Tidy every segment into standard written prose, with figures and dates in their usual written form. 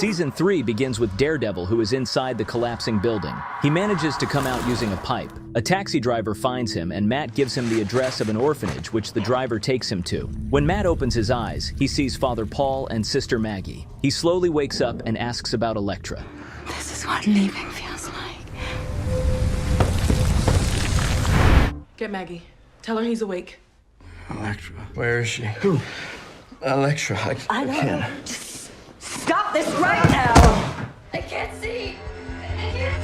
Season 3 begins with Daredevil, who is inside the collapsing building. He manages to come out using a pipe. A taxi driver finds him, and Matt gives him the address of an orphanage, which the driver takes him to. When Matt opens his eyes, he sees Father Paul and Sister Maggie. He slowly wakes up and asks about Elektra. This is what leaving feels like. Get Maggie. Tell her he's awake. Elektra. Where is she? Who? Elektra. I can't. Just stop this right now! I can't see! I can't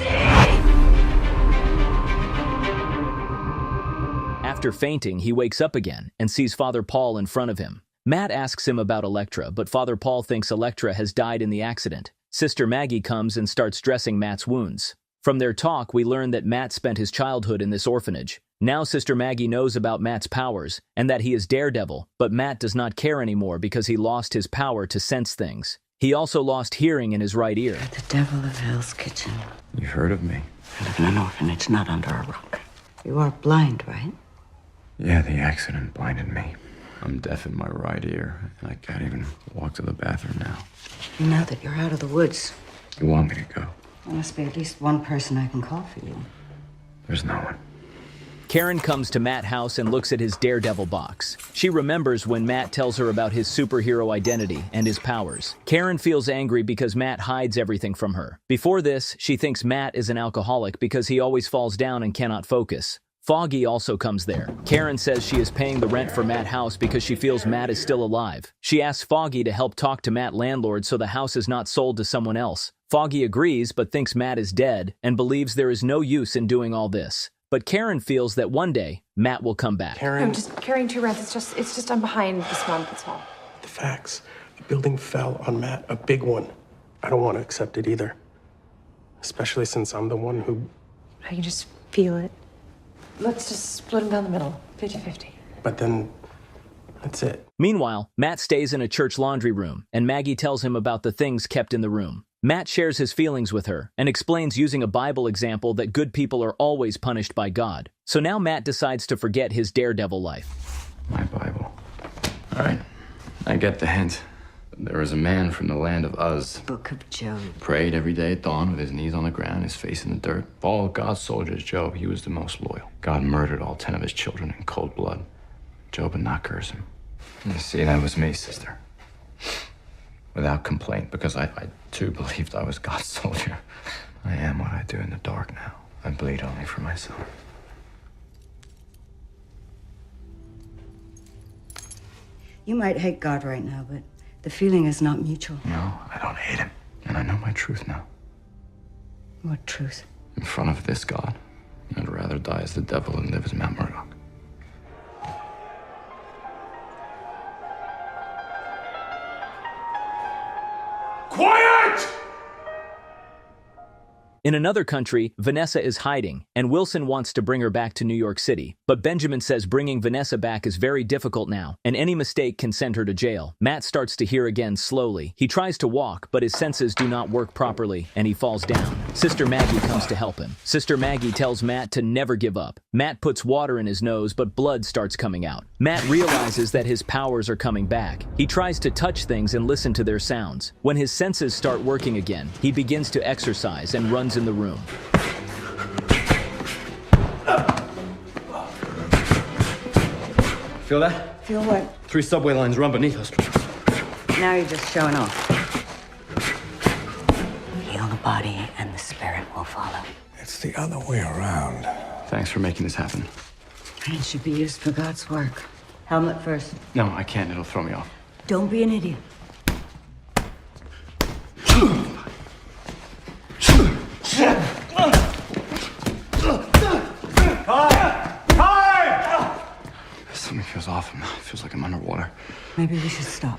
see! After fainting, he wakes up again and sees Father Paul in front of him. Matt asks him about Elektra, but Father Paul thinks Elektra has died in the accident. Sister Maggie comes and starts dressing Matt's wounds. From their talk, we learn that Matt spent his childhood in this orphanage. Now Sister Maggie knows about Matt's powers and that he is Daredevil, but Matt does not care anymore because he lost his power to sense things. He also lost hearing in his right ear. The devil of Hell's Kitchen. You heard of me? I live in an orphanage, not under a rock. You are blind, right? Yeah, the accident blinded me. I'm deaf in my right ear, and I can't even walk to the bathroom now. Now that you're out of the woods, You want me to go? there must be at least one person I can call for you. There's no one. Karen comes to Matt's house and looks at his Daredevil box. She remembers when Matt tells her about his superhero identity and his powers. Karen feels angry because Matt hides everything from her. Before this, she thinks Matt is an alcoholic because he always falls down and cannot focus. Foggy also comes there. Karen says she is paying the rent for Matt's house because she feels Matt is still alive. She asks Foggy to help talk to Matt's landlord so the house is not sold to someone else. Foggy agrees but thinks Matt is dead and believes there is no use in doing all this. But Karen feels that one day, Matt will come back. Karen, I'm just carrying 2 rents. It's just I'm behind this month, that's all. The facts. A building fell on Matt, a big one. I don't want to accept it either. Especially since I'm the one who... I can just feel it. Let's just split them down the middle, 50-50. But then, that's it. Meanwhile, Matt stays in a church laundry room, and Maggie tells him about the things kept in the room. Matt shares his feelings with her and explains using a Bible example that good people are always punished by God. So now Matt decides to forget his Daredevil life. my Bible. All right, I get the hint. There was a man from the land of Uz. Book of Job. Prayed every day at dawn with his knees on the ground, his face in the dirt. Of all God's soldiers, Job, he was the most loyal. God murdered all 10 of his children in cold blood. Job would not curse him. You see, that was me, sister. Without complaint, because I too believed I was God's soldier. I am what I do in the dark now. I bleed only for myself. You might hate God right now, but the feeling is not mutual. No, I don't hate him. And I know my truth now. What truth? In front of this God, I'd rather die as the devil than live as Matt Murdock. Quiet! In another country, Vanessa is hiding, and Wilson wants to bring her back to New York City. But Benjamin says bringing Vanessa back is very difficult now, and any mistake can send her to jail. Matt starts to hear again slowly. He tries to walk, but his senses do not work properly, and he falls down. Sister Maggie comes to help him. Sister Maggie tells Matt to never give up. Matt puts water in his nose, but blood starts coming out. Matt realizes that his powers are coming back. He tries to touch things and listen to their sounds. When his senses start working again, he begins to exercise and runs in the room. Feel that? Feel what? 3 subway lines run beneath us. Now you're just showing off. Heal the body and the spirit will follow. It's the other way around. Thanks for making this happen. It should be used for God's work. Helmet first. No, I can't. It'll throw me off. Don't be an idiot. Something feels off. It feels like I'm underwater. Maybe we should stop.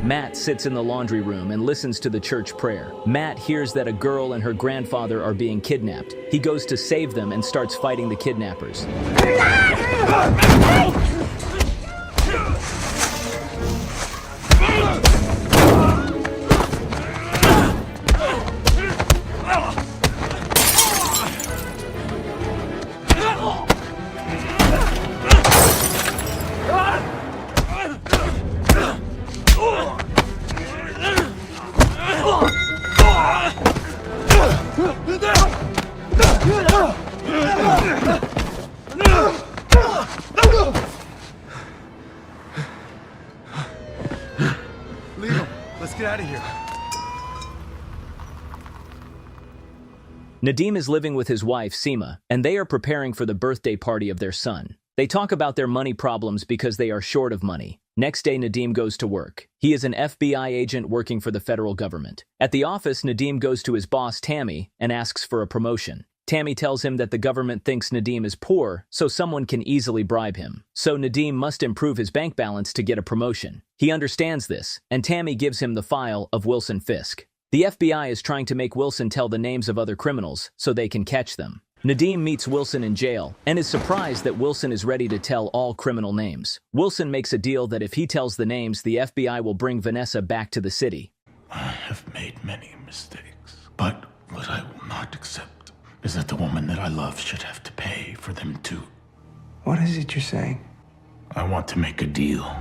Matt sits in the laundry room and listens to the church prayer. Matt hears that a girl and her grandfather are being kidnapped. He goes to save them and starts fighting the kidnappers. out of here. Nadim is living with his wife, Seema, and they are preparing for the birthday party of their son. They talk about their money problems because they are short of money. Next day, Nadim goes to work. He is an FBI agent working for the federal government. At the office, Nadim goes to his boss, Tammy, and asks for a promotion. Tammy tells him that the government thinks Nadim is poor, so someone can easily bribe him. So Nadim must improve his bank balance to get a promotion. He understands this, and Tammy gives him the file of Wilson Fisk. The FBI is trying to make Wilson tell the names of other criminals so they can catch them. Nadim meets Wilson in jail and is surprised that Wilson is ready to tell all criminal names. Wilson makes a deal that if he tells the names, the FBI will bring Vanessa back to the city. I have made many mistakes, but what I will not accept is that the woman that I love should have to pay for them too. What is it you're saying? I want to make a deal.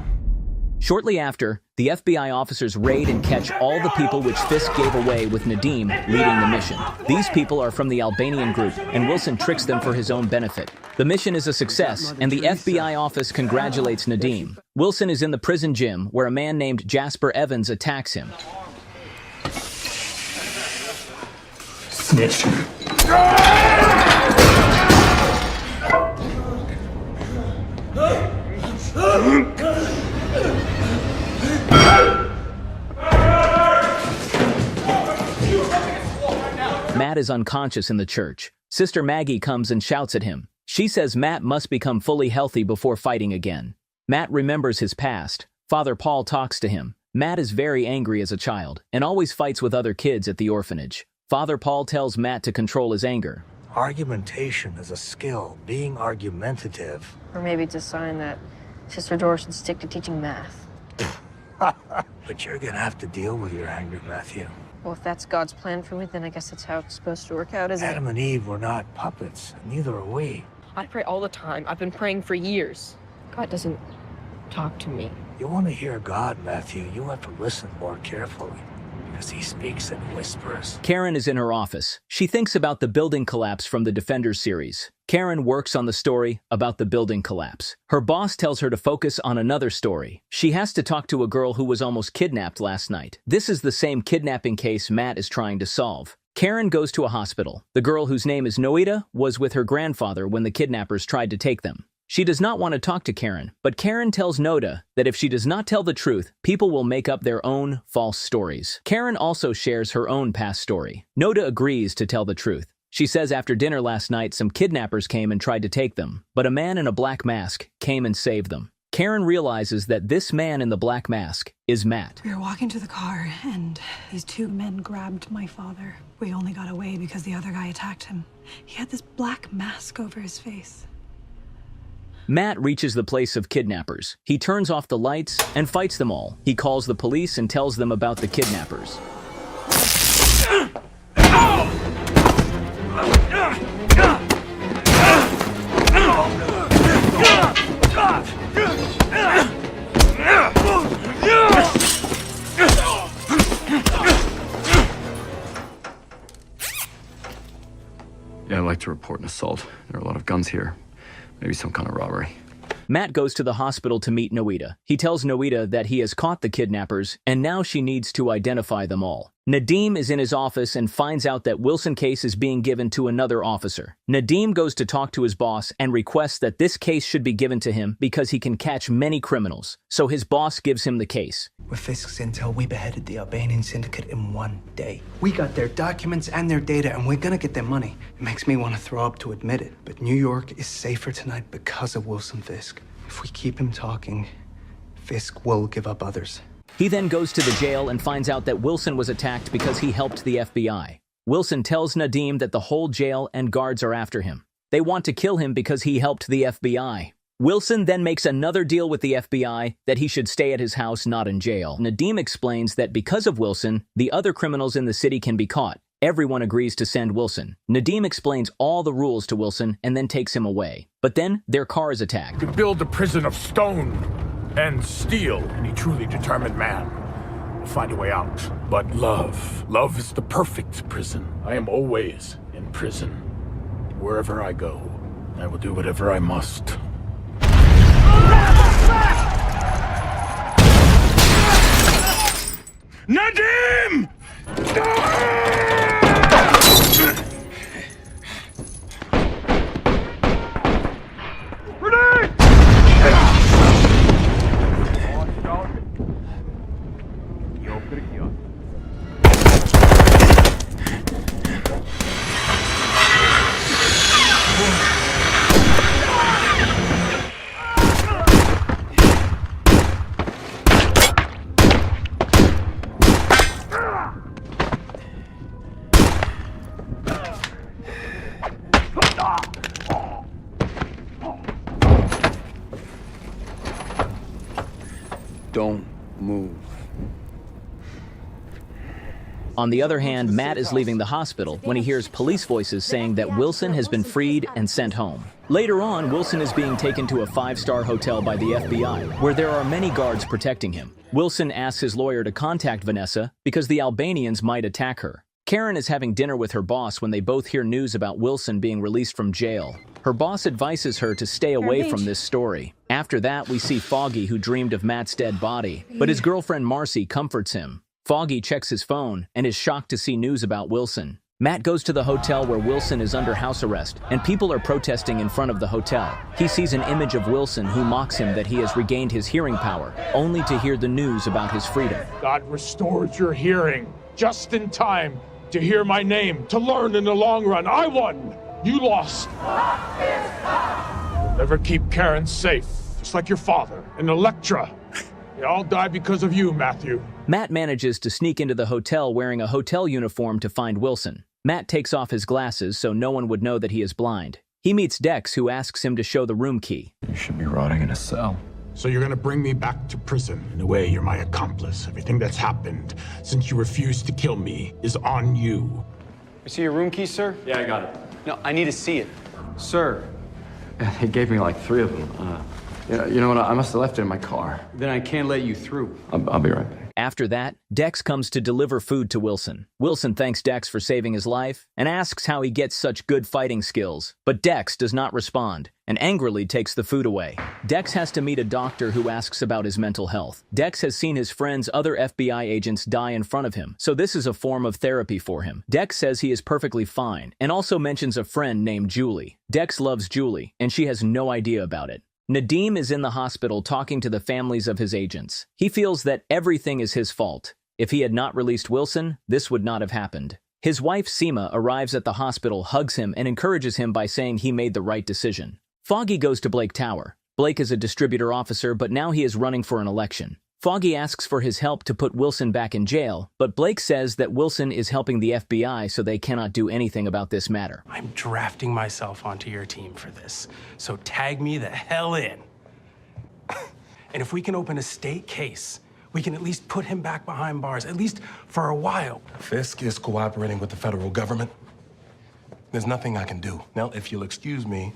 Shortly after, the FBI officers raid and catch all the people which Fisk gave away with Nadim leading the mission. These people are from the Albanian group, and Wilson tricks them for his own benefit. The mission is a success, and the FBI office congratulates Nadim. Wilson is in the prison gym, where a man named Jasper Evans attacks him. Snitch. Matt is unconscious in the church. Sister Maggie comes and shouts at him. She says Matt must become fully healthy before fighting again. Matt remembers his past. Father Paul talks to him. Matt is very angry as a child and always fights with other kids at the orphanage. Father Paul tells Matt to control his anger. Argumentation is a skill. Being argumentative. Or maybe it's a sign that Sister Dora should stick to teaching math. But you're gonna have to deal with your anger, Matthew. Well, if that's God's plan for me, then I guess that's how it's supposed to work out, isn't it? Adam and Eve were not puppets, and neither are we. I pray all the time. I've been praying for years. God doesn't talk to me. You want to hear God, Matthew, you have to listen more carefully, because he speaks in whispers. Karen is in her office. She thinks about the building collapse from the Defenders series. Karen works on the story about the building collapse. Her boss tells her to focus on another story. She has to talk to a girl who was almost kidnapped last night. This is the same kidnapping case Matt is trying to solve. Karen goes to a hospital. The girl, whose name is Noita, was with her grandfather when the kidnappers tried to take them. She does not want to talk to Karen, but Karen tells Noda that if she does not tell the truth, people will make up their own false stories. Karen also shares her own past story. Noda agrees to tell the truth. She says after dinner last night, some kidnappers came and tried to take them, but a man in a black mask came and saved them. Karen realizes that this man in the black mask is Matt. We were walking to the car, and these two men grabbed my father. We only got away because the other guy attacked him. He had this black mask over his face. Matt reaches the place of kidnappers. He turns off the lights and fights them all. He calls the police and tells them about the kidnappers. Yeah, I'd like to report an assault. There are a lot of guns here. Maybe some kind of robbery. Matt goes to the hospital to meet Noita. He tells Noita that he has caught the kidnappers, and now she needs to identify them all. Nadim is in his office and finds out that Wilson case is being given to another officer. Nadim goes to talk to his boss and requests that this case should be given to him because he can catch many criminals. So his boss gives him the case. With Fisk's intel, we beheaded the Albanian syndicate in one day. We got their documents and their data, and we're gonna get their money. It makes me want to throw up to admit it, but New York is safer tonight because of Wilson Fisk. If we keep him talking, Fisk will give up others. He then goes to the jail and finds out that Wilson was attacked because he helped the FBI. Wilson tells Nadim that the whole jail and guards are after him. They want to kill him because he helped the FBI. Wilson then makes another deal with the FBI that he should stay at his house, not in jail. Nadim explains that because of Wilson, the other criminals in the city can be caught. Everyone agrees to send Wilson. Nadim explains all the rules to Wilson and then takes him away. But then their car is attacked. To build a prison of stone and steel, any truly determined man will find a way out. But love is the perfect prison. I am always in prison. Wherever I go, I will do whatever I must. Nadim! Don't move. On the other hand, Matt is leaving the hospital when he hears police voices saying that Wilson has been freed and sent home. Later on, Wilson is being taken to a 5-star hotel by the FBI, where there are many guards protecting him. Wilson asks his lawyer to contact Vanessa because the Albanians might attack her. Karen is having dinner with her boss when they both hear news about Wilson being released from jail. Her boss advises her to stay away from this story. After that, we see Foggy, who dreamed of Matt's dead body, but his girlfriend Marcy comforts him. Foggy checks his phone and is shocked to see news about Wilson. Matt goes to the hotel where Wilson is under house arrest, and people are protesting in front of the hotel. He sees an image of Wilson who mocks him that he has regained his hearing power, only to hear the news about his freedom. God restored your hearing just in time to hear my name, to learn in the long run. I won, you lost. You'll never keep Karen safe, just like your father and Elektra. They all die because of you, Matthew. Matt manages to sneak into the hotel wearing a hotel uniform to find Wilson. Matt takes off his glasses so no one would know that he is blind. He meets Dex, who asks him to show the room key. You should be rotting in a cell. So you're gonna bring me back to prison. In a way, you're my accomplice. Everything that's happened since you refused to kill me is on you. You see your room key, sir? Yeah, I got it. No, I need to see it. Sir. He gave me like 3 of them. You know what? I must have left it in my car. Then I can't let you through. I'll be right back. After that, Dex comes to deliver food to Wilson. Wilson thanks Dex for saving his life and asks how he gets such good fighting skills. But Dex does not respond and angrily takes the food away. Dex has to meet a doctor who asks about his mental health. Dex has seen his friend's other FBI agents die in front of him, so this is a form of therapy for him. Dex says he is perfectly fine and also mentions a friend named Julie. Dex loves Julie, and she has no idea about it. Nadim is in the hospital talking to the families of his agents. He feels that everything is his fault. If he had not released Wilson, this would not have happened. His wife Seema arrives at the hospital, hugs him, and encourages him by saying he made the right decision. Foggy goes to Blake Tower. Blake is a distributor officer, but now he is running for an election. Foggy asks for his help to put Wilson back in jail, but Blake says that Wilson is helping the FBI, so they cannot do anything about this matter. I'm drafting myself onto your team for this, so tag me the hell in. And if we can open a state case, we can at least put him back behind bars, at least for a while. Fisk is cooperating with the federal government. There's nothing I can do. Now, if you'll excuse me,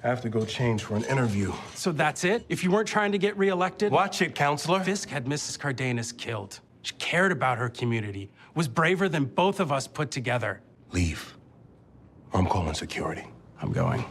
I have to go change for an interview. So that's it? If you weren't trying to get reelected? Watch it, counselor. Fisk had Mrs. Cardenas killed. She cared about her community, was braver than both of us put together. Leave. I'm calling security. I'm going,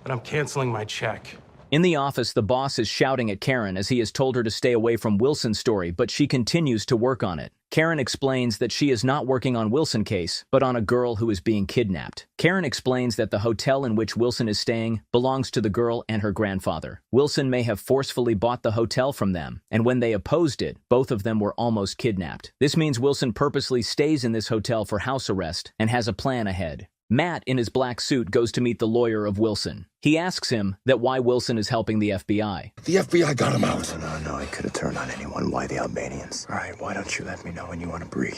but I'm canceling my check. In the office, the boss is shouting at Karen as he has told her to stay away from Wilson's story, but she continues to work on it. Karen explains that she is not working on Wilson's case, but on a girl who is being kidnapped. Karen explains that the hotel in which Wilson is staying belongs to the girl and her grandfather. Wilson may have forcefully bought the hotel from them, and when they opposed it, both of them were almost kidnapped. This means Wilson purposely stays in this hotel for house arrest and has a plan ahead. Matt, in his black suit, goes to meet the lawyer of Wilson. He asks him that why Wilson is helping the FBI. The FBI got him out. No, he could have turned on anyone. Why the Albanians? All right, why don't you let me know when you want to breathe?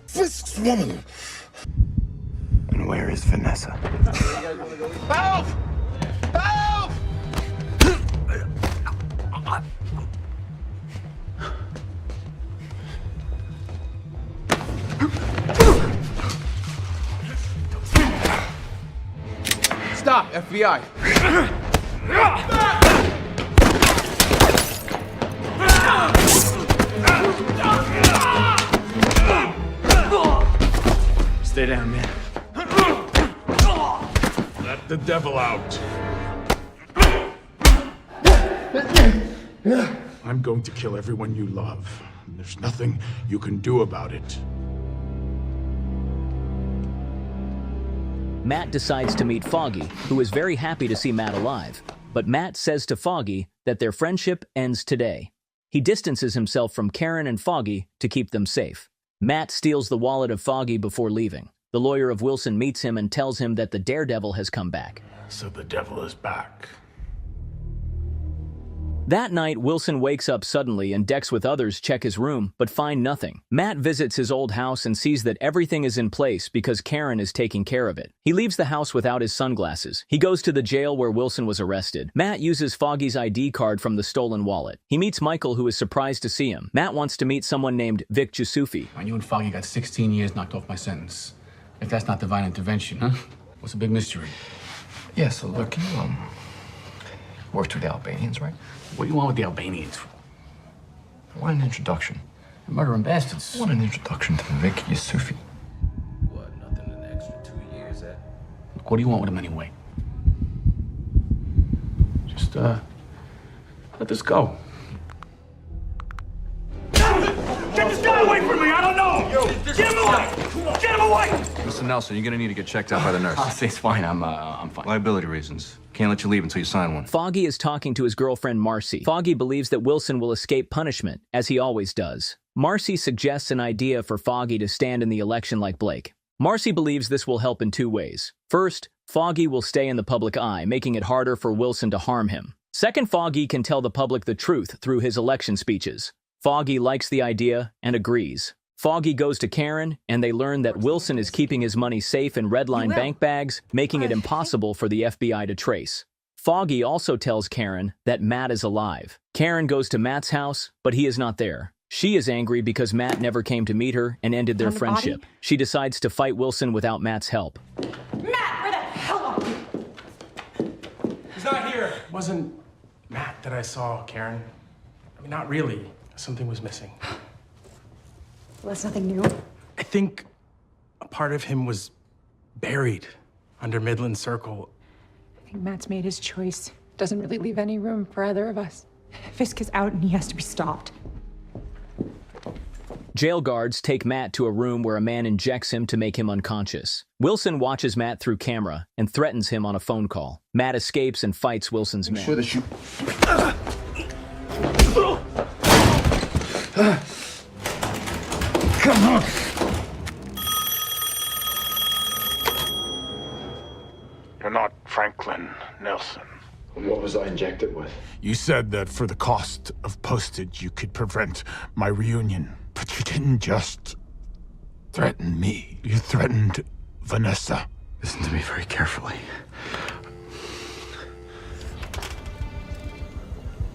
Fisk's woman. And where is Vanessa? Help! Help! Stop, FBI! Stay down, man. Let the devil out. I'm going to kill everyone you love. And There's nothing you can do about it. Matt decides to meet Foggy, who is very happy to see Matt alive. But Matt says to Foggy that their friendship ends today. He distances himself from Karen and Foggy to keep them safe. Matt steals the wallet of Foggy before leaving. The lawyer of Wilson meets him and tells him that the Daredevil has come back. So the devil is back. That night, Wilson wakes up suddenly and Dex with others check his room, but find nothing. Matt visits his old house and sees that everything is in place because Karen is taking care of it. He leaves the house without his sunglasses. He goes to the jail where Wilson was arrested. Matt uses Foggy's ID card from the stolen wallet. He meets Michael, who is surprised to see him. Matt wants to meet someone named Vic Jusufi. You and Foggy got 16 years knocked off my sentence. If that's not divine intervention, huh? What's the big mystery? Yeah, so look, you, worked with the Albanians, right? What do you want with the Albanians? I want an introduction. They're murdering bastards. I want an introduction to Vic Yusufi. What, nothing an extra 2 years, eh? Look, what do you want with him anyway? Just, let this go. Get this guy away from me! I don't know! Get him away! Get him away! Mr. Nelson, you're gonna need to get checked out by the nurse. It's fine. I'm fine. Liability reasons. Can't let you leave until you sign one. Foggy is talking to his girlfriend Marcy. Foggy believes that Wilson will escape punishment, as he always does. Marcy suggests an idea for Foggy to stand in the election like Blake. Marcy believes this will help in 2 ways. First, Foggy will stay in the public eye, making it harder for Wilson to harm him. Second, Foggy can tell the public the truth through his election speeches. Foggy likes the idea and agrees. Foggy goes to Karen, and they learn that Wilson is keeping his money safe in redline bank bags, making it impossible for the FBI to trace. Foggy also tells Karen that Matt is alive. Karen goes to Matt's house, but he is not there. She is angry because Matt never came to meet her and ended their friendship. She decides to fight Wilson without Matt's help. Matt, where the hell are you? He's not here. It wasn't Matt that I saw, Karen. I mean, not really. Something was missing. Well, that's nothing new. I think a part of him was buried under Midland Circle. I think Matt's made his choice. Doesn't really leave any room for either of us. Fisk is out and he has to be stopped. Jail guards take Matt to a room where a man injects him to make him unconscious. Wilson watches Matt through camera and threatens him on a phone call. Matt escapes and fights Wilson's men. Sure that you... Come on! You're not Franklin Nelson. What was I injected with? You said that for the cost of postage, you could prevent my reunion. But you didn't just threaten me. You threatened Vanessa. Listen to me very carefully.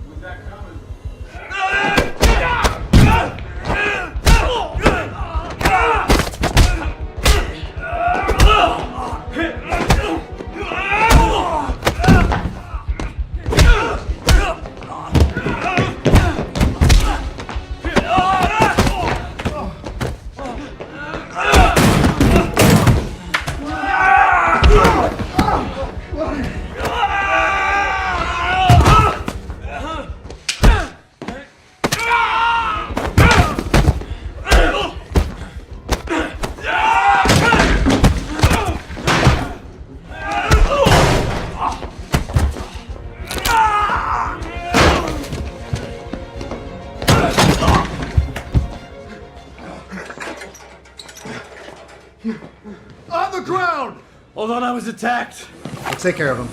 Who's that coming? On the ground! Hold on, I was attacked. I'll take care of him.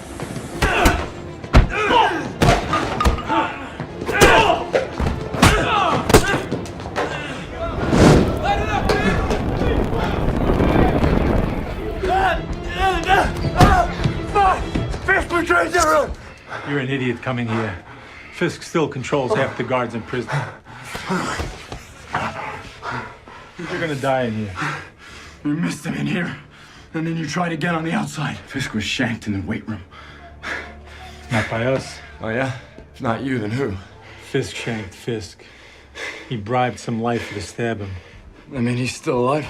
Fisk betrays everyone! You're an idiot coming here. Fisk still controls half the guards in prison. You're gonna die in here. You missed him in here, and then you tried again on the outside. Fisk was shanked in the weight room. Not by us. Oh, yeah? If not you, then who? Fisk shanked Fisk. He bribed some lifer to stab him. I mean, he's still alive?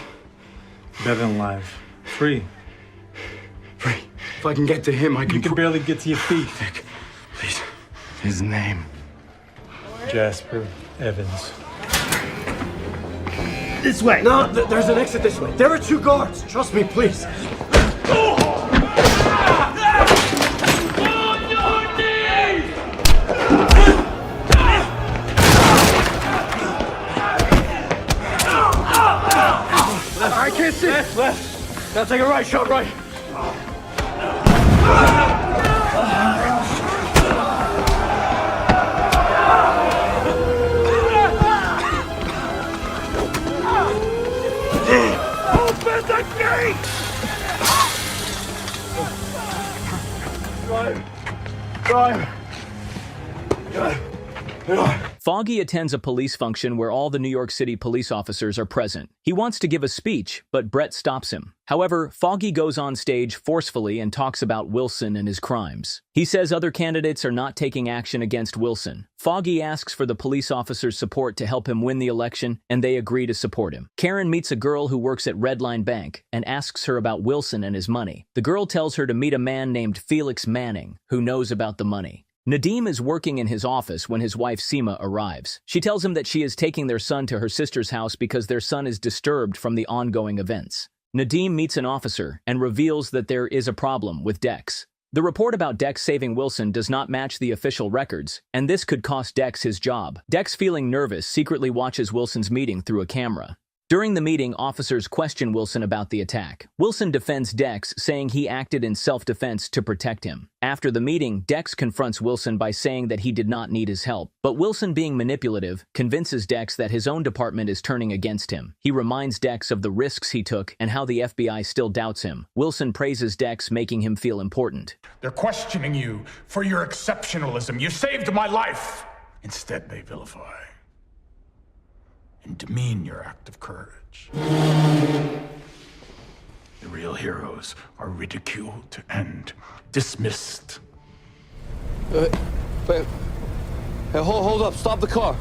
Better than alive. Free. Free. If I can get to him, I can... You can barely get to your feet. Vic, please. His name. Jasper Evans. This way. No, there's an exit this way. There are 2 guards. Trust me, please. I can't see. Left. Now take a right shot, right. Open the gate! Drive. Foggy attends a police function where all the New York City police officers are present. He wants to give a speech, but Brett stops him. However, Foggy goes on stage forcefully and talks about Wilson and his crimes. He says other candidates are not taking action against Wilson. Foggy asks for the police officers' support to help him win the election, and they agree to support him. Karen meets a girl who works at Redline Bank and asks her about Wilson and his money. The girl tells her to meet a man named Felix Manning, who knows about the money. Nadim is working in his office when his wife Seema arrives. She tells him that she is taking their son to her sister's house because their son is disturbed from the ongoing events. Nadim meets an officer and reveals that there is a problem with Dex. The report about Dex saving Wilson does not match the official records, and this could cost Dex his job. Dex, feeling nervous, secretly watches Wilson's meeting through a camera. During the meeting, officers question Wilson about the attack. Wilson defends Dex, saying he acted in self-defense to protect him. After the meeting, Dex confronts Wilson by saying that he did not need his help. But Wilson, being manipulative, convinces Dex that his own department is turning against him. He reminds Dex of the risks he took and how the FBI still doubts him. Wilson praises Dex, making him feel important. They're questioning you for your exceptionalism. You saved my life. Instead, they vilify and demean your act of courage. The real heroes are ridiculed and dismissed. Wait. Hey, hold up. Stop the car.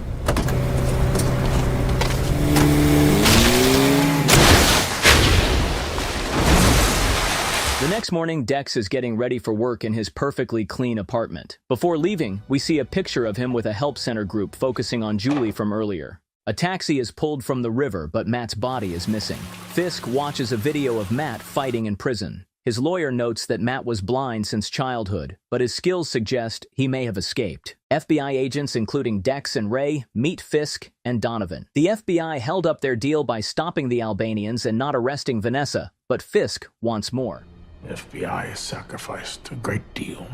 The next morning, Dex is getting ready for work in his perfectly clean apartment. Before leaving, we see a picture of him with a help center group focusing on Julie from earlier. A taxi is pulled from the river, but Matt's body is missing. Fisk watches a video of Matt fighting in prison. His lawyer notes that Matt was blind since childhood, but his skills suggest he may have escaped. FBI agents, including Dex and Ray, meet Fisk and Donovan. The FBI held up their deal by stopping the Albanians and not arresting Vanessa, but Fisk wants more. The FBI has sacrificed a great deal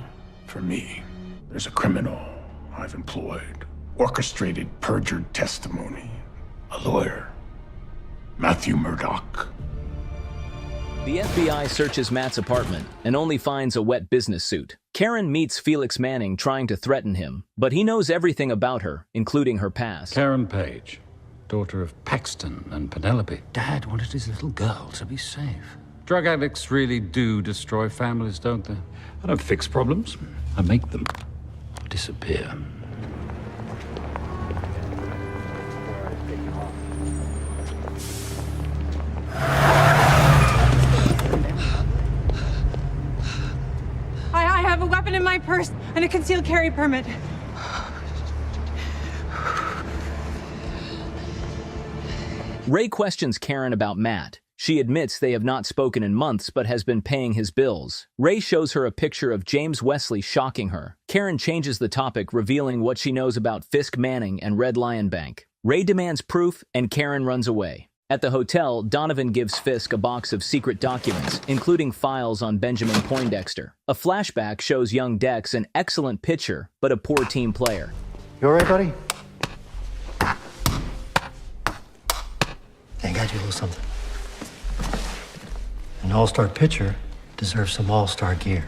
for me. There's a criminal I've employed. Orchestrated perjured testimony. A lawyer. Matthew Murdoch. The FBI searches Matt's apartment and only finds a wet business suit. Karen meets Felix Manning trying to threaten him, but he knows everything about her, including her past. Karen Page, daughter of Paxton and Penelope. Dad wanted his little girl to be safe. Drug addicts really do destroy families, don't they? I don't fix problems. I make them disappear. I have a weapon in my purse and a concealed carry permit. Ray questions Karen about Matt. She admits they have not spoken in months but has been paying his bills. Ray shows her a picture of James Wesley, shocking her. Karen changes the topic, revealing what she knows about Fisk Manning and Red Lion Bank. Ray demands proof and Karen runs away. At the hotel, Donovan gives Fisk a box of secret documents, including files on Benjamin Poindexter. A flashback shows young Dex an excellent pitcher, but a poor team player. You all right, buddy? I got you a little something. An all-star pitcher deserves some all-star gear.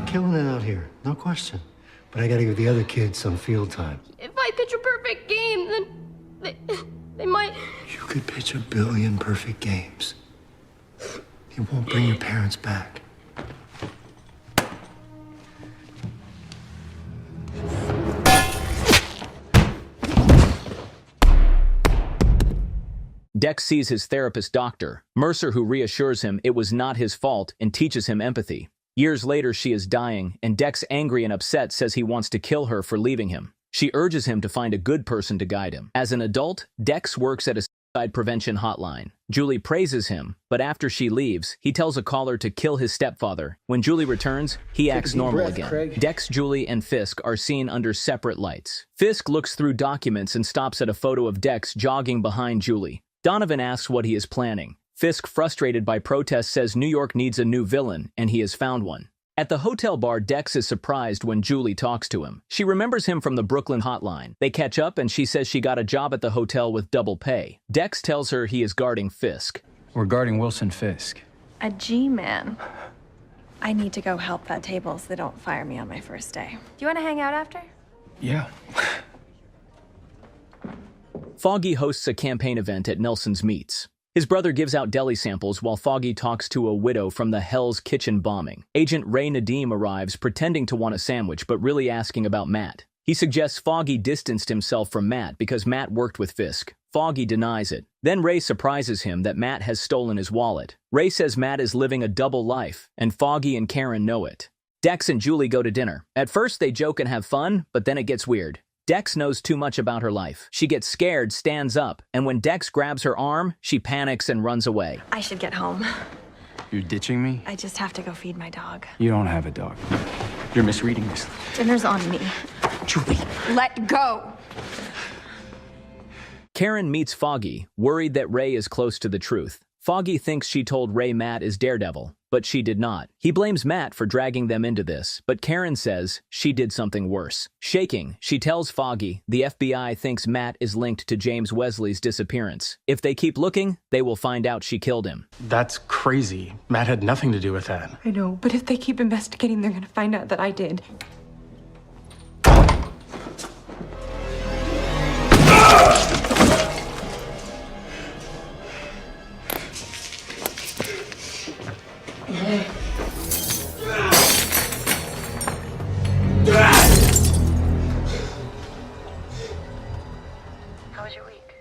Killing it out here, no question. But I gotta give the other kids some field time. If I pitch a perfect game, then they might... You could pitch 1 billion perfect games. You won't bring your parents back. Dex sees his therapist, Dr. Mercer, who reassures him it was not his fault and teaches him empathy. Years later, she is dying, and Dex, angry and upset, says he wants to kill her for leaving him. She urges him to find a good person to guide him. As an adult, Dex works at a suicide prevention hotline. Julie praises him, but after she leaves, he tells a caller to kill his stepfather. When Julie returns, he acts normal again. Craig. Dex, Julie, and Fisk are seen under separate lights. Fisk looks through documents and stops at a photo of Dex jogging behind Julie. Donovan asks what he is planning. Fisk, frustrated by protests, says New York needs a new villain, and he has found one. At the hotel bar, Dex is surprised when Julie talks to him. She remembers him from the Brooklyn hotline. They catch up, and she says she got a job at the hotel with double pay. Dex tells her he is guarding Fisk. We're guarding Wilson Fisk. A G-man. I need to go help that table so they don't fire me on my first day. Do you want to hang out after? Yeah. Foggy hosts a campaign event at Nelson's Meats. His brother gives out deli samples while Foggy talks to a widow from the Hell's Kitchen bombing. Agent Ray Nadeem arrives pretending to want a sandwich but really asking about Matt. He suggests Foggy distanced himself from Matt because Matt worked with Fisk. Foggy denies it. Then Ray surprises him that Matt has stolen his wallet. Ray says Matt is living a double life, and Foggy and Karen know it. Dex and Julie go to dinner. At first they joke and have fun, but then it gets weird. Dex knows too much about her life. She gets scared, stands up, and when Dex grabs her arm, she panics and runs away. I should get home. You're ditching me? I just have to go feed my dog. You don't have a dog. You're misreading this. Dinner's on me. Julie. Let go! Karen meets Foggy, worried that Ray is close to the truth. Foggy thinks she told Ray Matt is Daredevil, but she did not. He blames Matt for dragging them into this, but Karen says she did something worse. Shaking, she tells Foggy the FBI thinks Matt is linked to James Wesley's disappearance. If they keep looking, they will find out she killed him. That's crazy. Matt had nothing to do with that. I know, but if they keep investigating, they're gonna find out that I did. How was your week?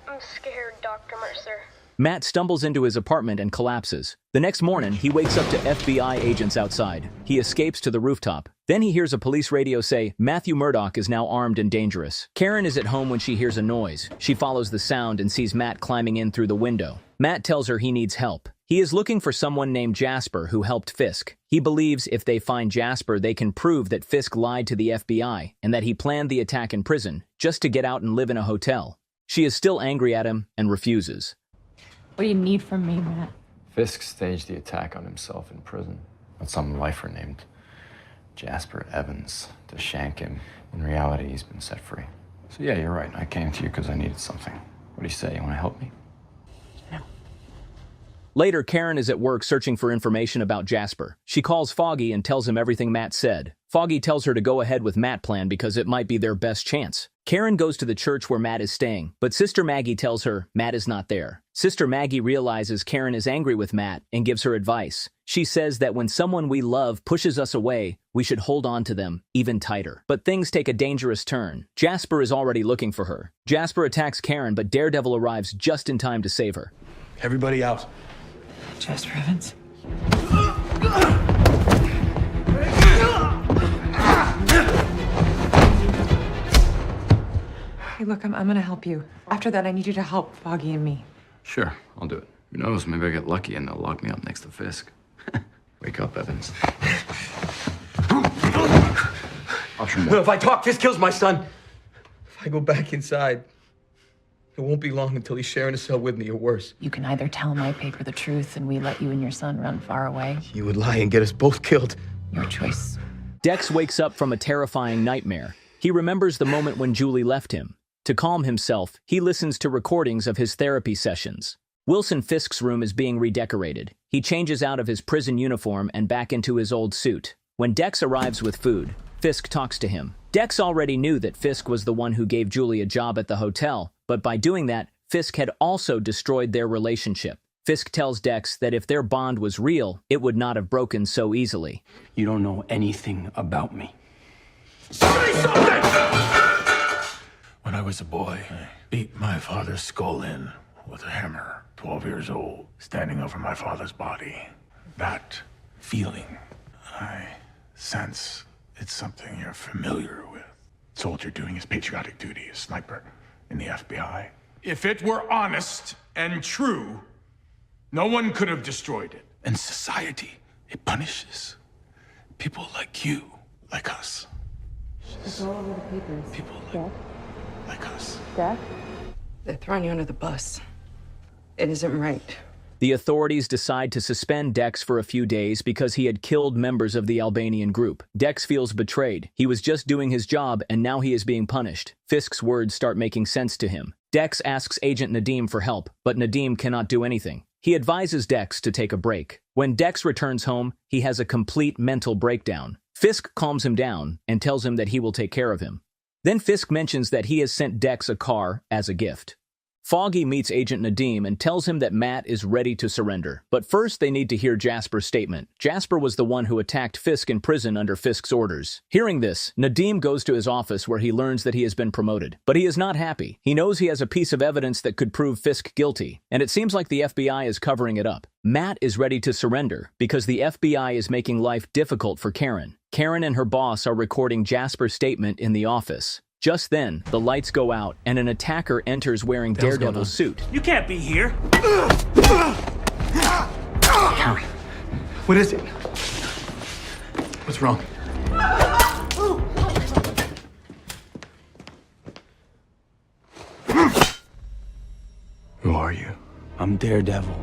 I'm scared, Dr. Mercer. Matt stumbles into his apartment and collapses. The next morning, he wakes up to FBI agents outside. He escapes to the rooftop. Then he hears a police radio say, Matthew Murdoch is now armed and dangerous. Karen is at home when she hears a noise. She follows the sound and sees Matt climbing in through the window. Matt tells her he needs help. He is looking for someone named Jasper who helped Fisk. He believes if they find Jasper, they can prove that Fisk lied to the FBI and that he planned the attack in prison just to get out and live in a hotel. She is still angry at him and refuses. What do you need from me, Matt? Fisk staged the attack on himself in prison with some lifer named Jasper Evans to shank him. In reality, he's been set free. So yeah, you're right. I came to you because I needed something. What do you say? You want to help me? Later, Karen is at work searching for information about Jasper. She calls Foggy and tells him everything Matt said. Foggy tells her to go ahead with Matt's plan because it might be their best chance. Karen goes to the church where Matt is staying, but Sister Maggie tells her Matt is not there. Sister Maggie realizes Karen is angry with Matt and gives her advice. She says that when someone we love pushes us away, we should hold on to them even tighter. But things take a dangerous turn. Jasper is already looking for her. Jasper attacks Karen, but Daredevil arrives just in time to save her. Everybody out. Jasper Evans? Hey, look, I'm gonna help you. After that, I need you to help Foggy and me. Sure, I'll do it. Who knows? Maybe I get lucky and they'll lock me up next to Fisk. Wake up, Evans. No, if I talk, Fisk kills my son. If I go back inside, it won't be long until he's sharing a cell with me or worse. You can either tell my paper the truth and we let you and your son run far away. You would lie and get us both killed. Your choice. Dex wakes up from a terrifying nightmare. He remembers the moment when Julie left him. To calm himself, he listens to recordings of his therapy sessions. Wilson Fisk's room is being redecorated. He changes out of his prison uniform and back into his old suit. When Dex arrives with food, Fisk talks to him. Dex already knew that Fisk was the one who gave Julie a job at the hotel, but by doing that, Fisk had also destroyed their relationship. Fisk tells Dex that if their bond was real, it would not have broken so easily. You don't know anything about me. Say something! When I was a boy, I beat my father's skull in with a hammer, 12 years old, standing over my father's body. That feeling I sense it's something you're familiar with. Soldier doing his patriotic duty as sniper in the FBI. If it were honest and true, no one could have destroyed it. And society, it punishes people like you, like us. It's all over the papers. People like us. Death? They're throwing you under the bus. It isn't right. The authorities decide to suspend Dex for a few days because he had killed members of the Albanian group. Dex feels betrayed. He was just doing his job and now he is being punished. Fisk's words start making sense to him. Dex asks Agent Nadim for help, but Nadim cannot do anything. He advises Dex to take a break. When Dex returns home, he has a complete mental breakdown. Fisk calms him down and tells him that he will take care of him. Then Fisk mentions that he has sent Dex a car as a gift. Foggy meets Agent Nadim and tells him that Matt is ready to surrender. But first they need to hear Jasper's statement. Jasper was the one who attacked Fisk in prison under Fisk's orders. Hearing this, Nadim goes to his office where he learns that he has been promoted. But he is not happy. He knows he has a piece of evidence that could prove Fisk guilty, and it seems like the FBI is covering it up. Matt is ready to surrender because the FBI is making life difficult for Karen. Karen and her boss are recording Jasper's statement in the office. Just then, the lights go out, and an attacker enters wearing Daredevil's suit. You can't be here. Karen, what is it? What's wrong? Who are you? I'm Daredevil.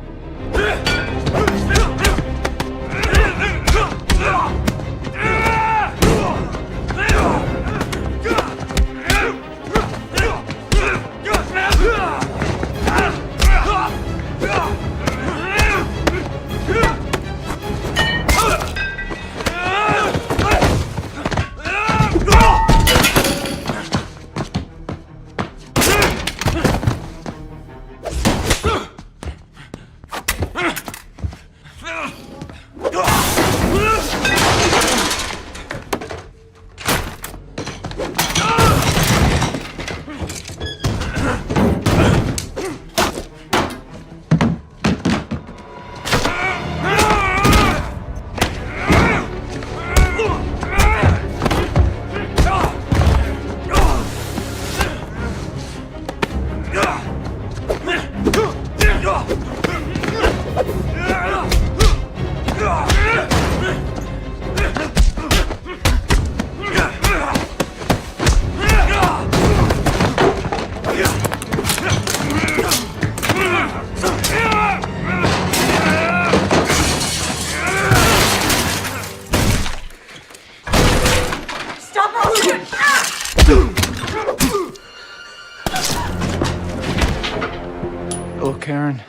Hello, Karen.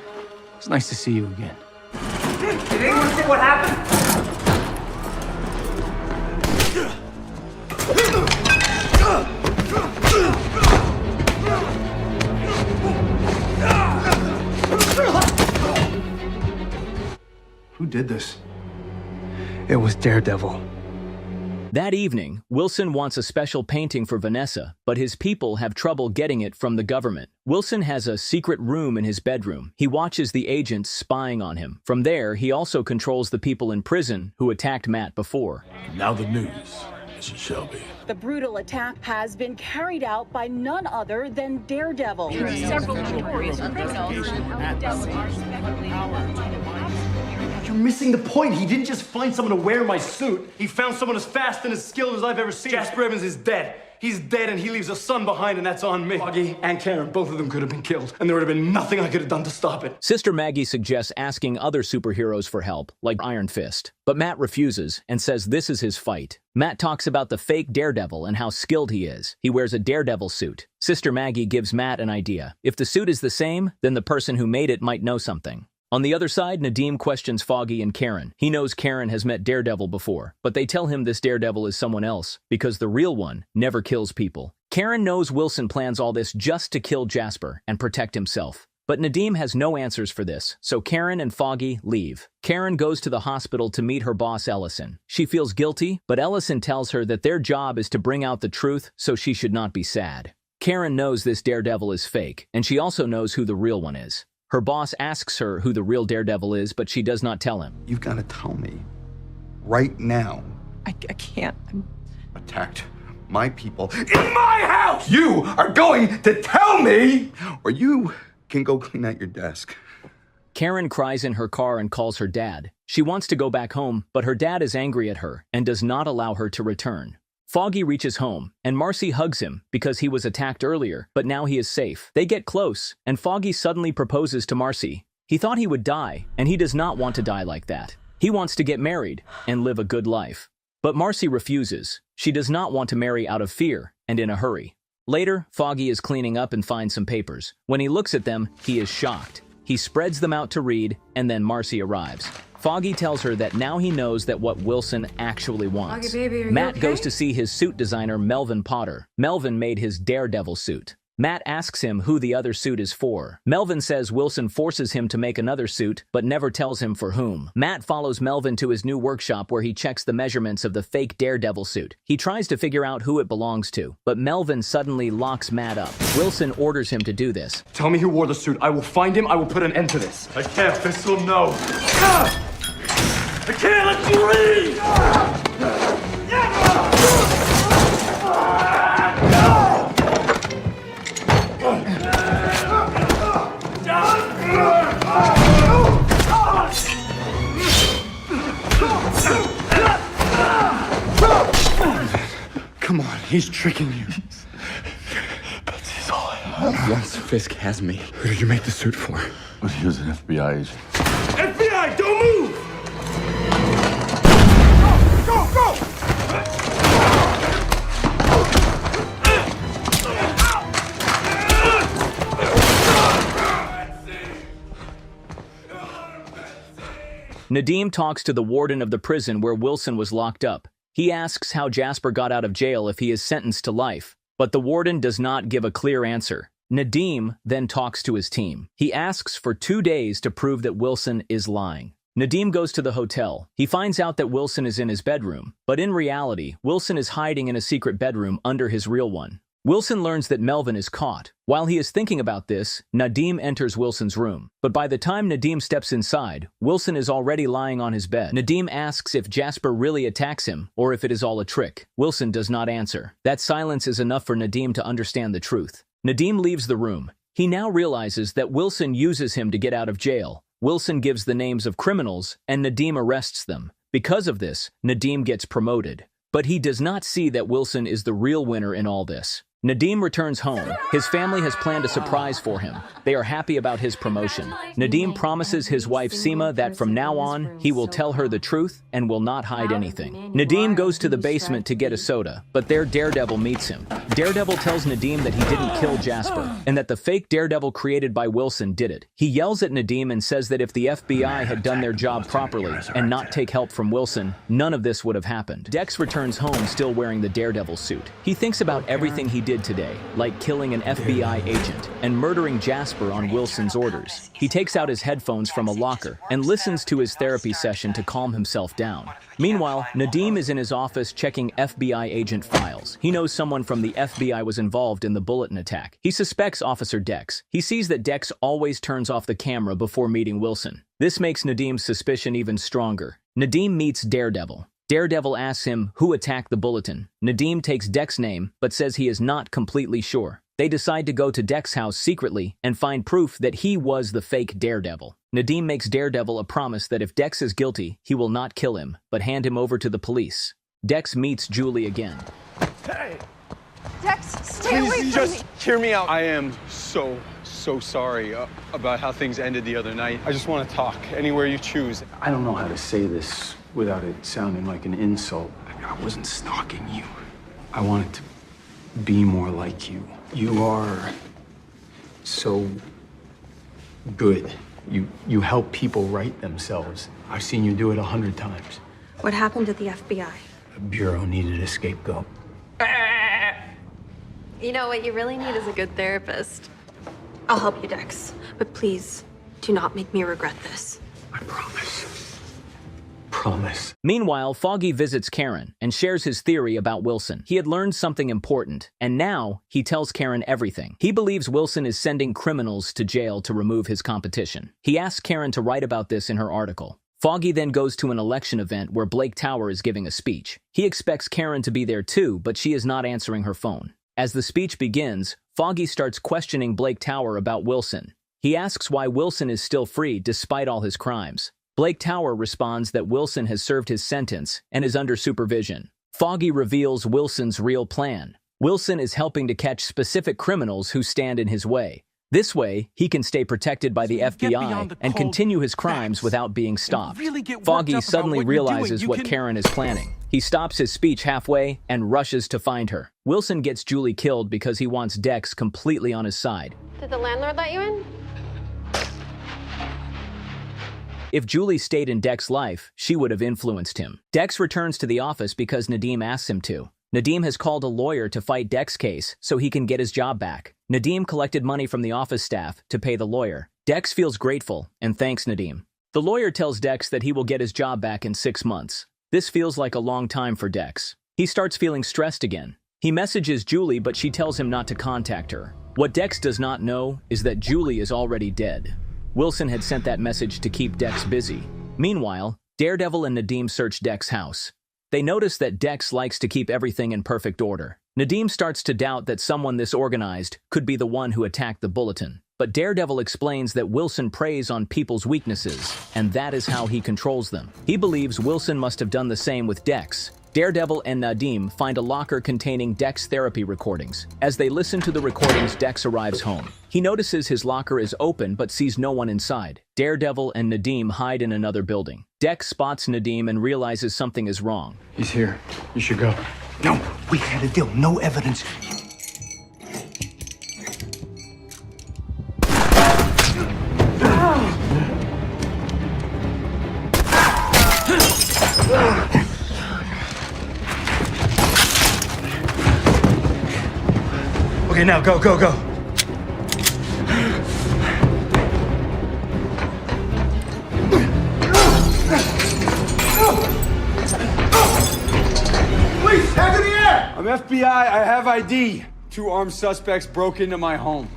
It's nice to see you again. Did anyone see what happened? Who did this? It was Daredevil. That evening, Wilson wants a special painting for Vanessa, but his people have trouble getting it from the government. Wilson has a secret room in his bedroom. He watches the agents spying on him. From there, he also controls the people in prison who attacked Matt before. Now the news, Mrs. Shelby. The brutal attack has been carried out by none other than Daredevil. You're missing the point. He didn't just find someone to wear my suit. He found someone as fast and as skilled as I've ever seen. Jasper Evans is dead. He's dead and he leaves a son behind, and that's on me. Foggy and Karen, both of them could have been killed, and there would have been nothing I could have done to stop it. Sister Maggie suggests asking other superheroes for help, like Iron Fist. But Matt refuses and says this is his fight. Matt talks about the fake Daredevil and how skilled he is. He wears a Daredevil suit. Sister Maggie gives Matt an idea. If the suit is the same, then the person who made it might know something. On the other side, Nadim questions Foggy and Karen. He knows Karen has met Daredevil before, but they tell him this Daredevil is someone else, because the real one never kills people. Karen knows Wilson plans all this just to kill Jasper and protect himself. But Nadim has no answers for this, so Karen and Foggy leave. Karen goes to the hospital to meet her boss, Ellison. She feels guilty, but Ellison tells her that their job is to bring out the truth, so she should not be sad. Karen knows this Daredevil is fake, and she also knows who the real one is. Her boss asks her who the real Daredevil is, but she does not tell him. You've got to tell me right now. I can't. Attacked my people in my house! You are going to tell me, or you can go clean out your desk. Karen cries in her car and calls her dad. She wants to go back home, but her dad is angry at her and does not allow her to return. Foggy reaches home, and Marcy hugs him because he was attacked earlier, but now he is safe. They get close, and Foggy suddenly proposes to Marcy. He thought he would die, and he does not want to die like that. He wants to get married and live a good life. But Marcy refuses. She does not want to marry out of fear and in a hurry. Later, Foggy is cleaning up and finds some papers. When he looks at them, he is shocked. He spreads them out to read, and then Marcy arrives. Foggy tells her that now he knows that what Wilson actually wants. Foggy, baby, are you Matt okay? goes to see his suit designer, Melvin Potter. Melvin made his Daredevil suit. Matt asks him who the other suit is for. Melvin says Wilson forces him to make another suit, but never tells him for whom. Matt follows Melvin to his new workshop where he checks the measurements of the fake Daredevil suit. He tries to figure out who it belongs to, but Melvin suddenly locks Matt up. Wilson orders him to do this. Tell me who wore the suit. I will find him. I will put an end to this. I can't, Fisk will know. I can't let you leave! Come on, he's tricking you. But he's all I have. Once Fisk has me, who did you make the suit for? But he was an FBI agent. FBI, don't move! Go, go! Nadeem talks to the warden of the prison where Wilson was locked up. He asks how Jasper got out of jail if he is sentenced to life, but the warden does not give a clear answer. Nadeem then talks to his team. He asks for 2 days to prove that Wilson is lying. Nadeem goes to the hotel. He finds out that Wilson is in his bedroom, but in reality, Wilson is hiding in a secret bedroom under his real one. Wilson learns that Melvin is caught. While he is thinking about this, Nadeem enters Wilson's room. But by the time Nadeem steps inside, Wilson is already lying on his bed. Nadeem asks if Jasper really attacks him, or if it is all a trick. Wilson does not answer. That silence is enough for Nadeem to understand the truth. Nadeem leaves the room. He now realizes that Wilson uses him to get out of jail. Wilson gives the names of criminals, and Nadeem arrests them. Because of this, Nadeem gets promoted. But he does not see that Wilson is the real winner in all this. Nadeem returns home. His family has planned a surprise for him. They are happy about his promotion. Nadeem promises his wife Seema that from now on, he will tell her the truth and will not hide anything. Nadeem goes to the basement to get a soda, but there Daredevil meets him. Daredevil tells Nadeem that he didn't kill Jasper, and that the fake Daredevil created by Wilson did it. He yells at Nadeem and says that if the FBI had done their job properly and not take help from Wilson, none of this would have happened. Dex returns home still wearing the Daredevil suit. He thinks about everything he did today, like killing an FBI agent and murdering Jasper on Wilson's orders. He takes out his headphones from a locker and listens to his therapy session to calm himself down. Meanwhile, Nadeem is in his office checking FBI agent files. He knows someone from the FBI was involved in the bulletin attack. He suspects Officer Dex. He sees that Dex always turns off the camera before meeting Wilson. This makes Nadeem's suspicion even stronger. Nadeem meets Daredevil. Daredevil asks him who attacked the bulletin. Nadeem takes Dex's name, but says he is not completely sure. They decide to go to Dex's house secretly and find proof that he was the fake Daredevil. Nadeem makes Daredevil a promise that if Dex is guilty, he will not kill him, but hand him over to the police. Dex meets Julie again. Hey! Dex, stay away Please from just me. hear me out. I am so sorry about how things ended the other night. I just want to talk anywhere you choose. I don't know how to say this without it sounding like an insult. I wasn't stalking you. I wanted to be more like you. You are so good. You help people right themselves. I've seen you do it 100 times. What happened to the FBI? The Bureau needed a scapegoat. You know, what you really need is a good therapist. I'll help you, Dex. But please, do not make me regret this. I promise. Meanwhile, Foggy visits Karen and shares his theory about Wilson. He had learned something important, and now he tells Karen everything. He believes Wilson is sending criminals to jail to remove his competition. He asks Karen to write about this in her article. Foggy then goes to an election event where Blake Tower is giving a speech. He expects Karen to be there too, but she is not answering her phone. As the speech begins, Foggy starts questioning Blake Tower about Wilson. He asks why Wilson is still free despite all his crimes. Blake Tower responds that Wilson has served his sentence and is under supervision. Foggy reveals Wilson's real plan. Wilson is helping to catch specific criminals who stand in his way. This way, he can stay protected by the FBI and continue his crimes without being stopped. Foggy suddenly realizes what Karen is planning. He stops his speech halfway and rushes to find her. Wilson gets Julie killed because he wants Dex completely on his side. Did the landlord let you in? If Julie stayed in Dex's life, she would have influenced him. Dex returns to the office because Nadim asks him to. Nadim has called a lawyer to fight Dex's case so he can get his job back. Nadim collected money from the office staff to pay the lawyer. Dex feels grateful and thanks Nadim. The lawyer tells Dex that he will get his job back in 6 months. This feels like a long time for Dex. He starts feeling stressed again. He messages Julie, but she tells him not to contact her. What Dex does not know is that Julie is already dead. Wilson had sent that message to keep Dex busy. Meanwhile, Daredevil and Nadim search Dex's house. They notice that Dex likes to keep everything in perfect order. Nadim starts to doubt that someone this organized could be the one who attacked the bulletin. But Daredevil explains that Wilson preys on people's weaknesses, and that is how he controls them. He believes Wilson must have done the same with Dex. Daredevil and Nadim find a locker containing Dex therapy recordings. As they listen to the recordings, Dex arrives home. He notices his locker is open but sees no one inside. Daredevil and Nadim hide in another building. Dex spots Nadim and realizes something is wrong. He's here. You should go. No, we had a deal. No evidence. Okay, now go, go, go. Police, hands in the air! I'm FBI. I have ID. 2 armed suspects broke into my home.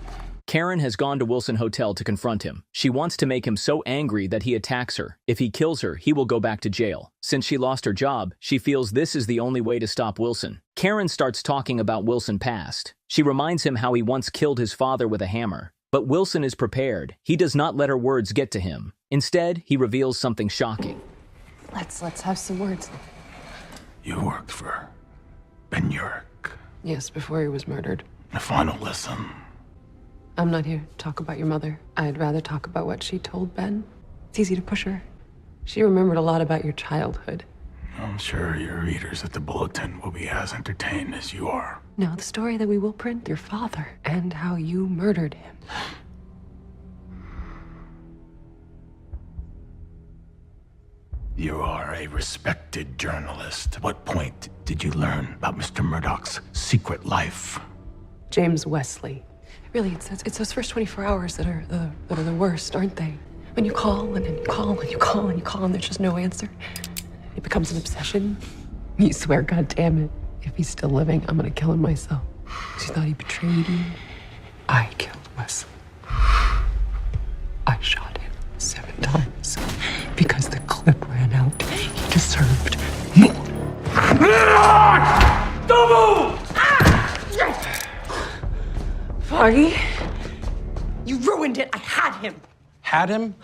Karen has gone to Wilson Hotel to confront him. She wants to make him so angry that he attacks her. If he kills her, he will go back to jail. Since she lost her job, she feels this is the only way to stop Wilson. Karen starts talking about Wilson's past. She reminds him how he once killed his father with a hammer. But Wilson is prepared. He does not let her words get to him. Instead, he reveals something shocking. Let's have some words. You worked for Ben Urich. Yes, before he was murdered. The final lesson. I'm not here to talk about your mother. I'd rather talk about what she told Ben. It's easy to push her. She remembered a lot about your childhood. I'm sure your readers at the Bulletin will be as entertained as you are. No, the story that we will print, your father, and how you murdered him. You are a respected journalist. At what point did you learn about Mr. Murdoch's secret life? James Wesley. Really, it's those first 24 hours that are the worst, aren't they? When you call and then you call and you call and you call and there's just no answer. It becomes an obsession. You swear, God damn it, if he's still living, I'm gonna kill him myself. Because you thought he betrayed you. I killed Wesley. I shot him 7 times. Because the clip ran out. He deserved more. Don't move! Foggy, you ruined it. I had him. Had him?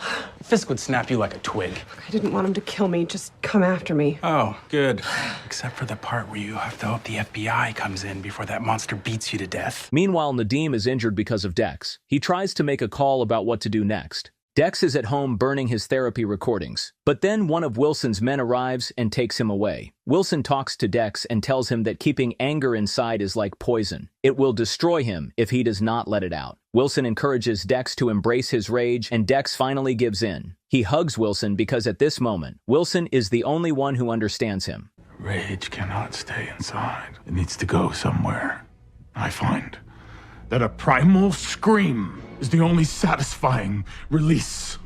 Fisk would snap you like a twig. I didn't want him to kill me. Just come after me. Oh, good. Except for the part where you have to hope the FBI comes in before that monster beats you to death. Meanwhile, Nadim is injured because of Dex. He tries to make a call about what to do next. Dex is at home burning his therapy recordings. But then one of Wilson's men arrives and takes him away. Wilson talks to Dex and tells him that keeping anger inside is like poison. It will destroy him if he does not let it out. Wilson encourages Dex to embrace his rage, and Dex finally gives in. He hugs Wilson because at this moment, Wilson is the only one who understands him. Rage cannot stay inside. It needs to go somewhere. I find that a primal scream is the only satisfying release.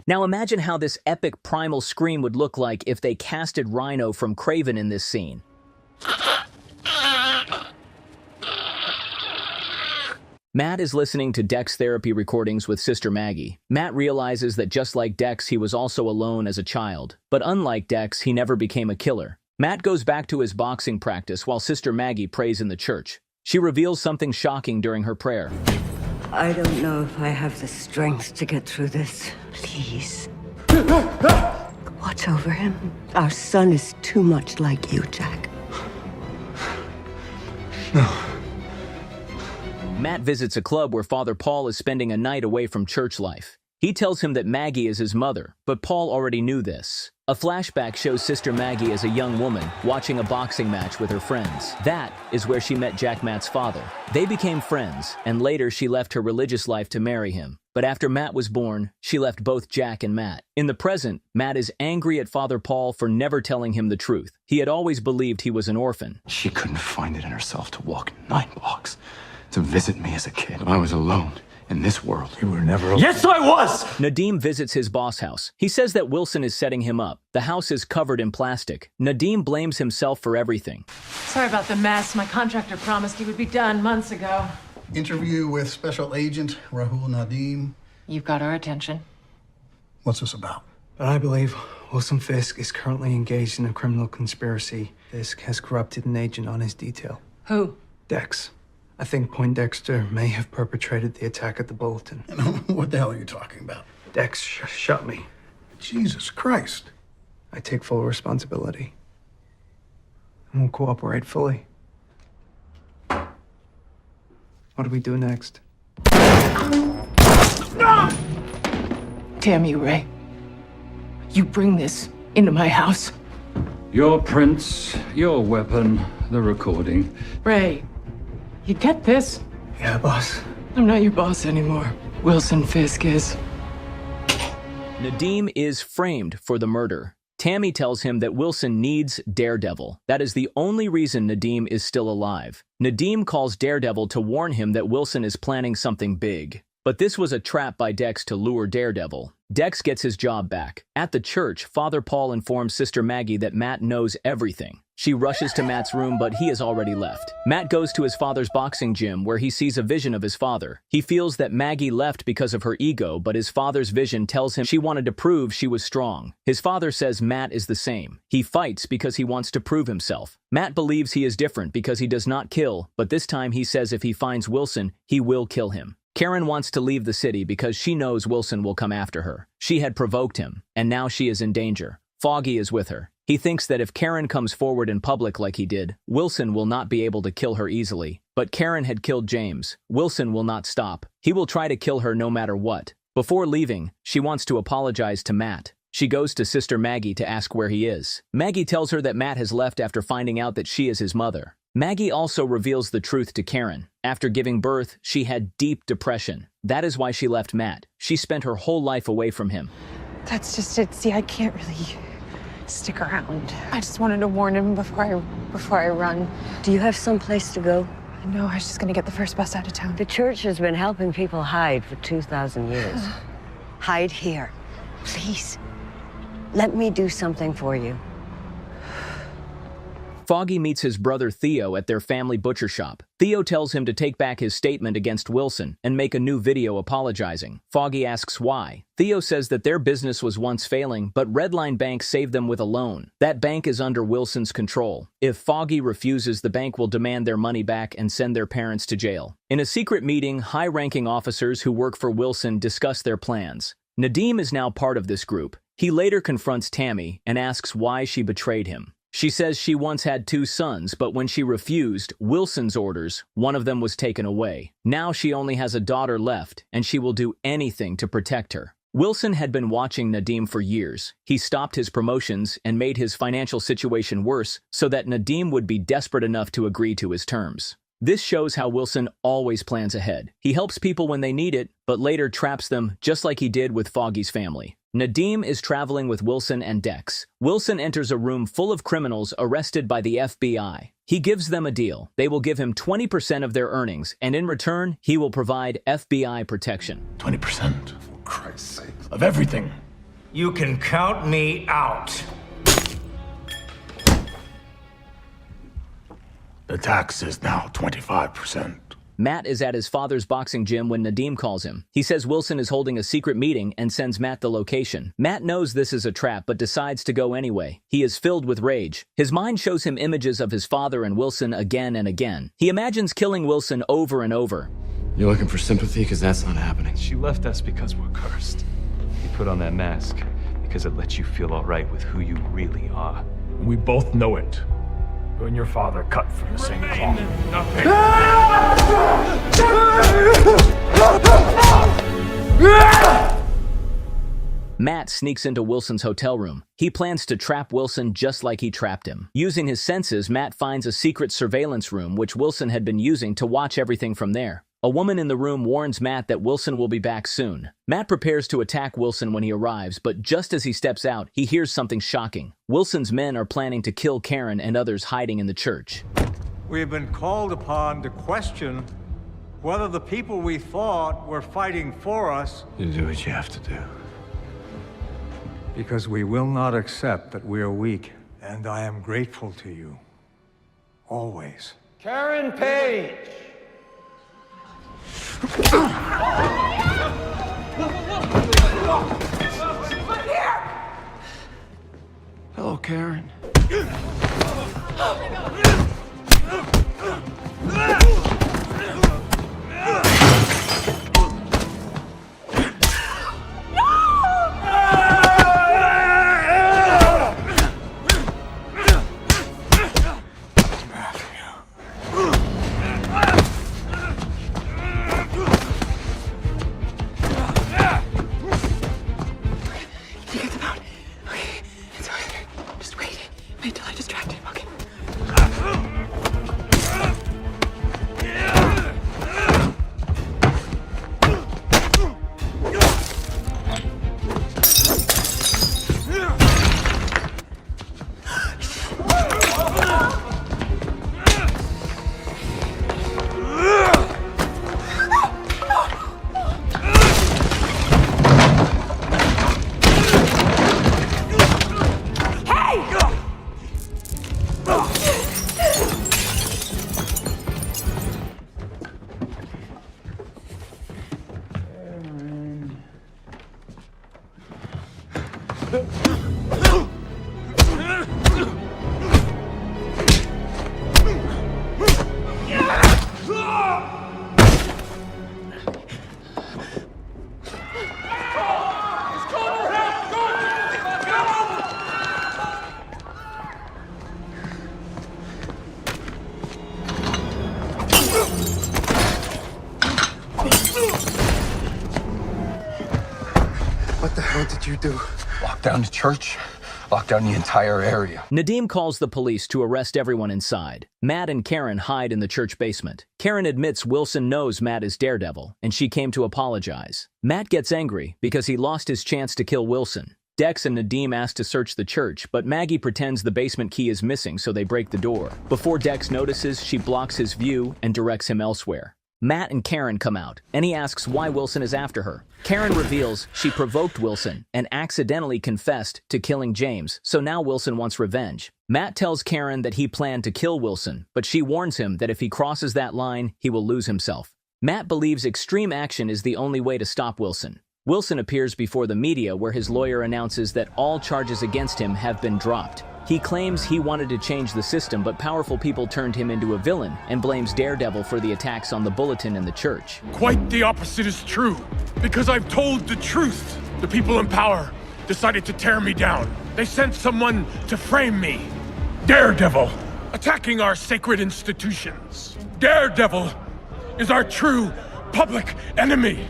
Now imagine how this epic primal scream would look like if they casted Rhino from Kraven in this scene. Matt is listening to Dex therapy recordings with Sister Maggie. Matt realizes that just like Dex, he was also alone as a child. But unlike Dex, he never became a killer. Matt goes back to his boxing practice while Sister Maggie prays in the church. She reveals something shocking during her prayer. I don't know if I have the strength to get through this. Please. Watch over him. Our son is too much like you, Jack. No. Matt visits a club where Father Paul is spending a night away from church life. He tells him that Maggie is his mother, but Paul already knew this. A flashback shows Sister Maggie as a young woman watching a boxing match with her friends. That is where she met Jack Matt's father. They became friends, and later she left her religious life to marry him. But after Matt was born, she left both Jack and Matt. In the present, Matt is angry at Father Paul for never telling him the truth. He had always believed he was an orphan. She couldn't find it in herself to walk 9 blocks to visit me as a kid. I was alone in this world. You were never alone. Yes, I was! Nadim visits his boss house. He says that Wilson is setting him up. The house is covered in plastic. Nadim blames himself for everything. Sorry about the mess. My contractor promised he would be done months ago. Interview with Special Agent Rahul Nadim. You've got our attention. What's this about? But I believe Wilson Fisk is currently engaged in a criminal conspiracy. Fisk has corrupted an agent on his detail. Who? Dex. I think Poindexter may have perpetrated the attack at the bulletin. What the hell are you talking about? Dex shot me. Jesus Christ. I take full responsibility. And will cooperate fully. What do we do next? Damn you, Ray. You bring this into my house. Your prints, your weapon, the recording. Ray, you get this? Yeah, boss. I'm not your boss anymore. Wilson Fisk is. Nadim is framed for the murder. Tammy tells him that Wilson needs Daredevil. That is the only reason Nadim is still alive. Nadim calls Daredevil to warn him that Wilson is planning something big. But this was a trap by Dex to lure Daredevil. Dex gets his job back. At the church, Father Paul informs Sister Maggie that Matt knows everything. She rushes to Matt's room, but he has already left. Matt goes to his father's boxing gym, where he sees a vision of his father. He feels that Maggie left because of her ego, but his father's vision tells him she wanted to prove she was strong. His father says Matt is the same. He fights because he wants to prove himself. Matt believes he is different because he does not kill, but this time he says if he finds Wilson, he will kill him. Karen wants to leave the city because she knows Wilson will come after her. She had provoked him, and now she is in danger. Foggy is with her. He thinks that if Karen comes forward in public like he did, Wilson will not be able to kill her easily. But Karen had killed James. Wilson will not stop. He will try to kill her no matter what. Before leaving, she wants to apologize to Matt. She goes to Sister Maggie to ask where he is. Maggie tells her that Matt has left after finding out that she is his mother. Maggie also reveals the truth to Karen. After giving birth, she had deep depression. That is why she left Matt. She spent her whole life away from him. That's just it. See, I can't really stick around. I just wanted to warn him before I run. Do you have someplace to go? No, I was just gonna get the first bus out of town. The church has been helping people hide for 2,000 years. Hide here. Please. Let me do something for you. Foggy meets his brother Theo at their family butcher shop. Theo tells him to take back his statement against Wilson and make a new video apologizing. Foggy asks why. Theo says that their business was once failing, but Redline Bank saved them with a loan. That bank is under Wilson's control. If Foggy refuses, the bank will demand their money back and send their parents to jail. In a secret meeting, high-ranking officers who work for Wilson discuss their plans. Nadim is now part of this group. He later confronts Tammy and asks why she betrayed him. She says she once had 2 sons, but when she refused Wilson's orders, one of them was taken away. Now she only has a daughter left, and she will do anything to protect her. Wilson had been watching Nadim for years. He stopped his promotions and made his financial situation worse so that Nadim would be desperate enough to agree to his terms. This shows how Wilson always plans ahead. He helps people when they need it, but later traps them just like he did with Foggy's family. Nadim is traveling with Wilson and Dex. Wilson enters a room full of criminals arrested by the FBI. He gives them a deal. They will give him 20% of their earnings, and in return, he will provide FBI protection. 20%? For Christ's sake. Of everything. You can count me out. The tax is now 25%. Matt is at his father's boxing gym when Nadim calls him. He says Wilson is holding a secret meeting and sends Matt the location. Matt knows this is a trap but decides to go anyway. He is filled with rage. His mind shows him images of his father and Wilson again and again. He imagines killing Wilson over and over. You're looking for sympathy? Because that's not happening. She left us because we're cursed. You put on that mask because it lets you feel all right with who you really are. We both know it. You and your father cut from the same cloth. Matt sneaks into Wilson's hotel room. He plans to trap Wilson just like he trapped him. Using his senses, Matt finds a secret surveillance room which Wilson had been using to watch everything from there. A woman in the room warns Matt that Wilson will be back soon. Matt prepares to attack Wilson when he arrives, but just as he steps out, he hears something shocking. Wilson's men are planning to kill Karen and others hiding in the church. We have been called upon to question whether the people we thought were fighting for us. You do what you have to do. Because we will not accept that we are weak. And I am grateful to you. Always. Karen Page! Hello, Karen. What the hell did you do? Lock down the church? Lock down the entire area. Nadim calls the police to arrest everyone inside. Matt and Karen hide in the church basement. Karen admits Wilson knows Matt is Daredevil, and she came to apologize. Matt gets angry because he lost his chance to kill Wilson. Dex and Nadim ask to search the church, but Maggie pretends the basement key is missing, so they break the door. Before Dex notices, she blocks his view and directs him elsewhere. Matt and Karen come out, and he asks why Wilson is after her. Karen reveals she provoked Wilson and accidentally confessed to killing James, so now Wilson wants revenge. Matt tells Karen that he planned to kill Wilson, but she warns him that if he crosses that line, he will lose himself. Matt believes extreme action is the only way to stop Wilson. Wilson appears before the media where his lawyer announces that all charges against him have been dropped. He claims he wanted to change the system, but powerful people turned him into a villain and blames Daredevil for the attacks on the bulletin and the church. Quite the opposite is true, because I've told the truth. The people in power decided to tear me down. They sent someone to frame me. Daredevil, attacking our sacred institutions. Daredevil is our true public enemy.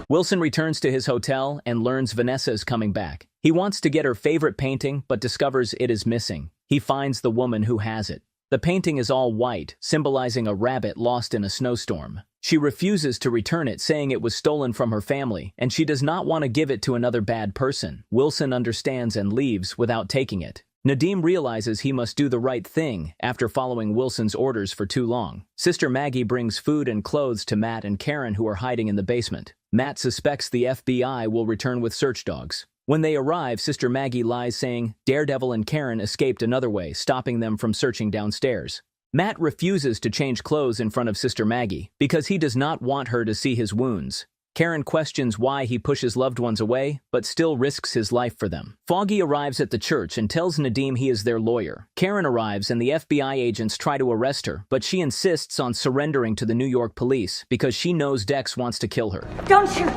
Wilson returns to his hotel and learns Vanessa is coming back. He wants to get her favorite painting, but discovers it is missing. He finds the woman who has it. The painting is all white, symbolizing a rabbit lost in a snowstorm. She refuses to return it, saying it was stolen from her family, and she does not want to give it to another bad person. Wilson understands and leaves without taking it. Nadim realizes he must do the right thing after following Wilson's orders for too long. Sister Maggie brings food and clothes to Matt and Karen, who are hiding in the basement. Matt suspects the FBI will return with search dogs. When they arrive, Sister Maggie lies, saying Daredevil and Karen escaped another way, stopping them from searching downstairs. Matt refuses to change clothes in front of Sister Maggie because he does not want her to see his wounds. Karen questions why he pushes loved ones away, but still risks his life for them. Foggy arrives at the church and tells Nadim he is their lawyer. Karen arrives and the FBI agents try to arrest her, but she insists on surrendering to the New York police because she knows Dex wants to kill her. Don't shoot!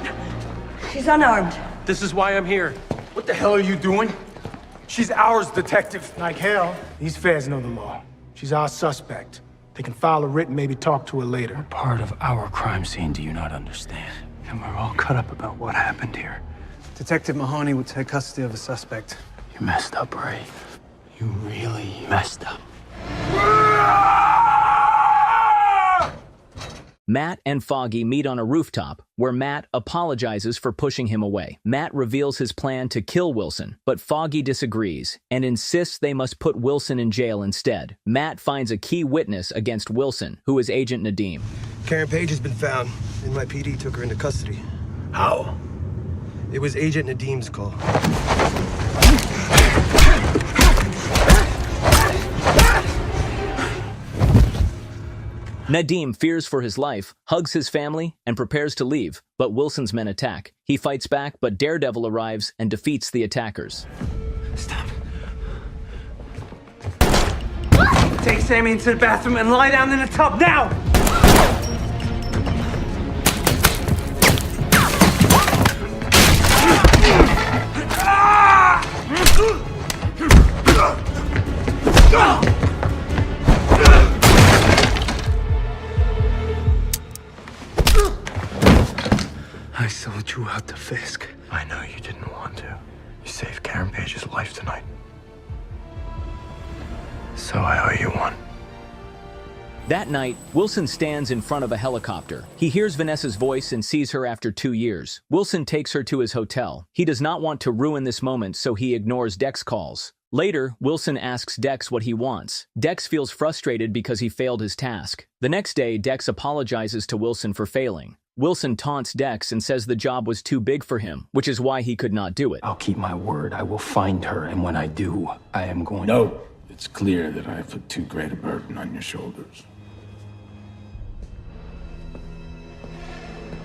She's unarmed. This is why I'm here. What the hell are you doing? She's ours, detective. Like hell. These feds know the law. She's our suspect. They can file a writ and maybe talk to her later. What part of our crime scene do you not understand? And we're all cut up about what happened here. Detective Mahoney will take custody of the suspect. You messed up, Ray. You really messed up. Matt and Foggy meet on a rooftop, where Matt apologizes for pushing him away. Matt reveals his plan to kill Wilson, but Foggy disagrees and insists they must put Wilson in jail instead. Matt finds a key witness against Wilson, who is Agent Nadim. Karen Page has been found. NYPD took her into custody. How? It was Agent Nadim's call. Nadim fears for his life, hugs his family, and prepares to leave, but Wilson's men attack. He fights back, but Daredevil arrives and defeats the attackers. Stop. Take Sammy into the bathroom and lie down in the tub now! I sold you out to Fisk. I know you didn't want to. You saved Karen Page's life tonight. So I owe you one. That night, Wilson stands in front of a helicopter. He hears Vanessa's voice and sees her after 2 years. Wilson takes her to his hotel. He does not want to ruin this moment, so he ignores Dex calls. Later, Wilson asks Dex what he wants. Dex feels frustrated because he failed his task. The next day, Dex apologizes to Wilson for failing. Wilson taunts Dex and says the job was too big for him, which is why he could not do it. I'll keep my word. I will find her, and when I do, I am going to... No, it's clear that I have put too great a burden on your shoulders.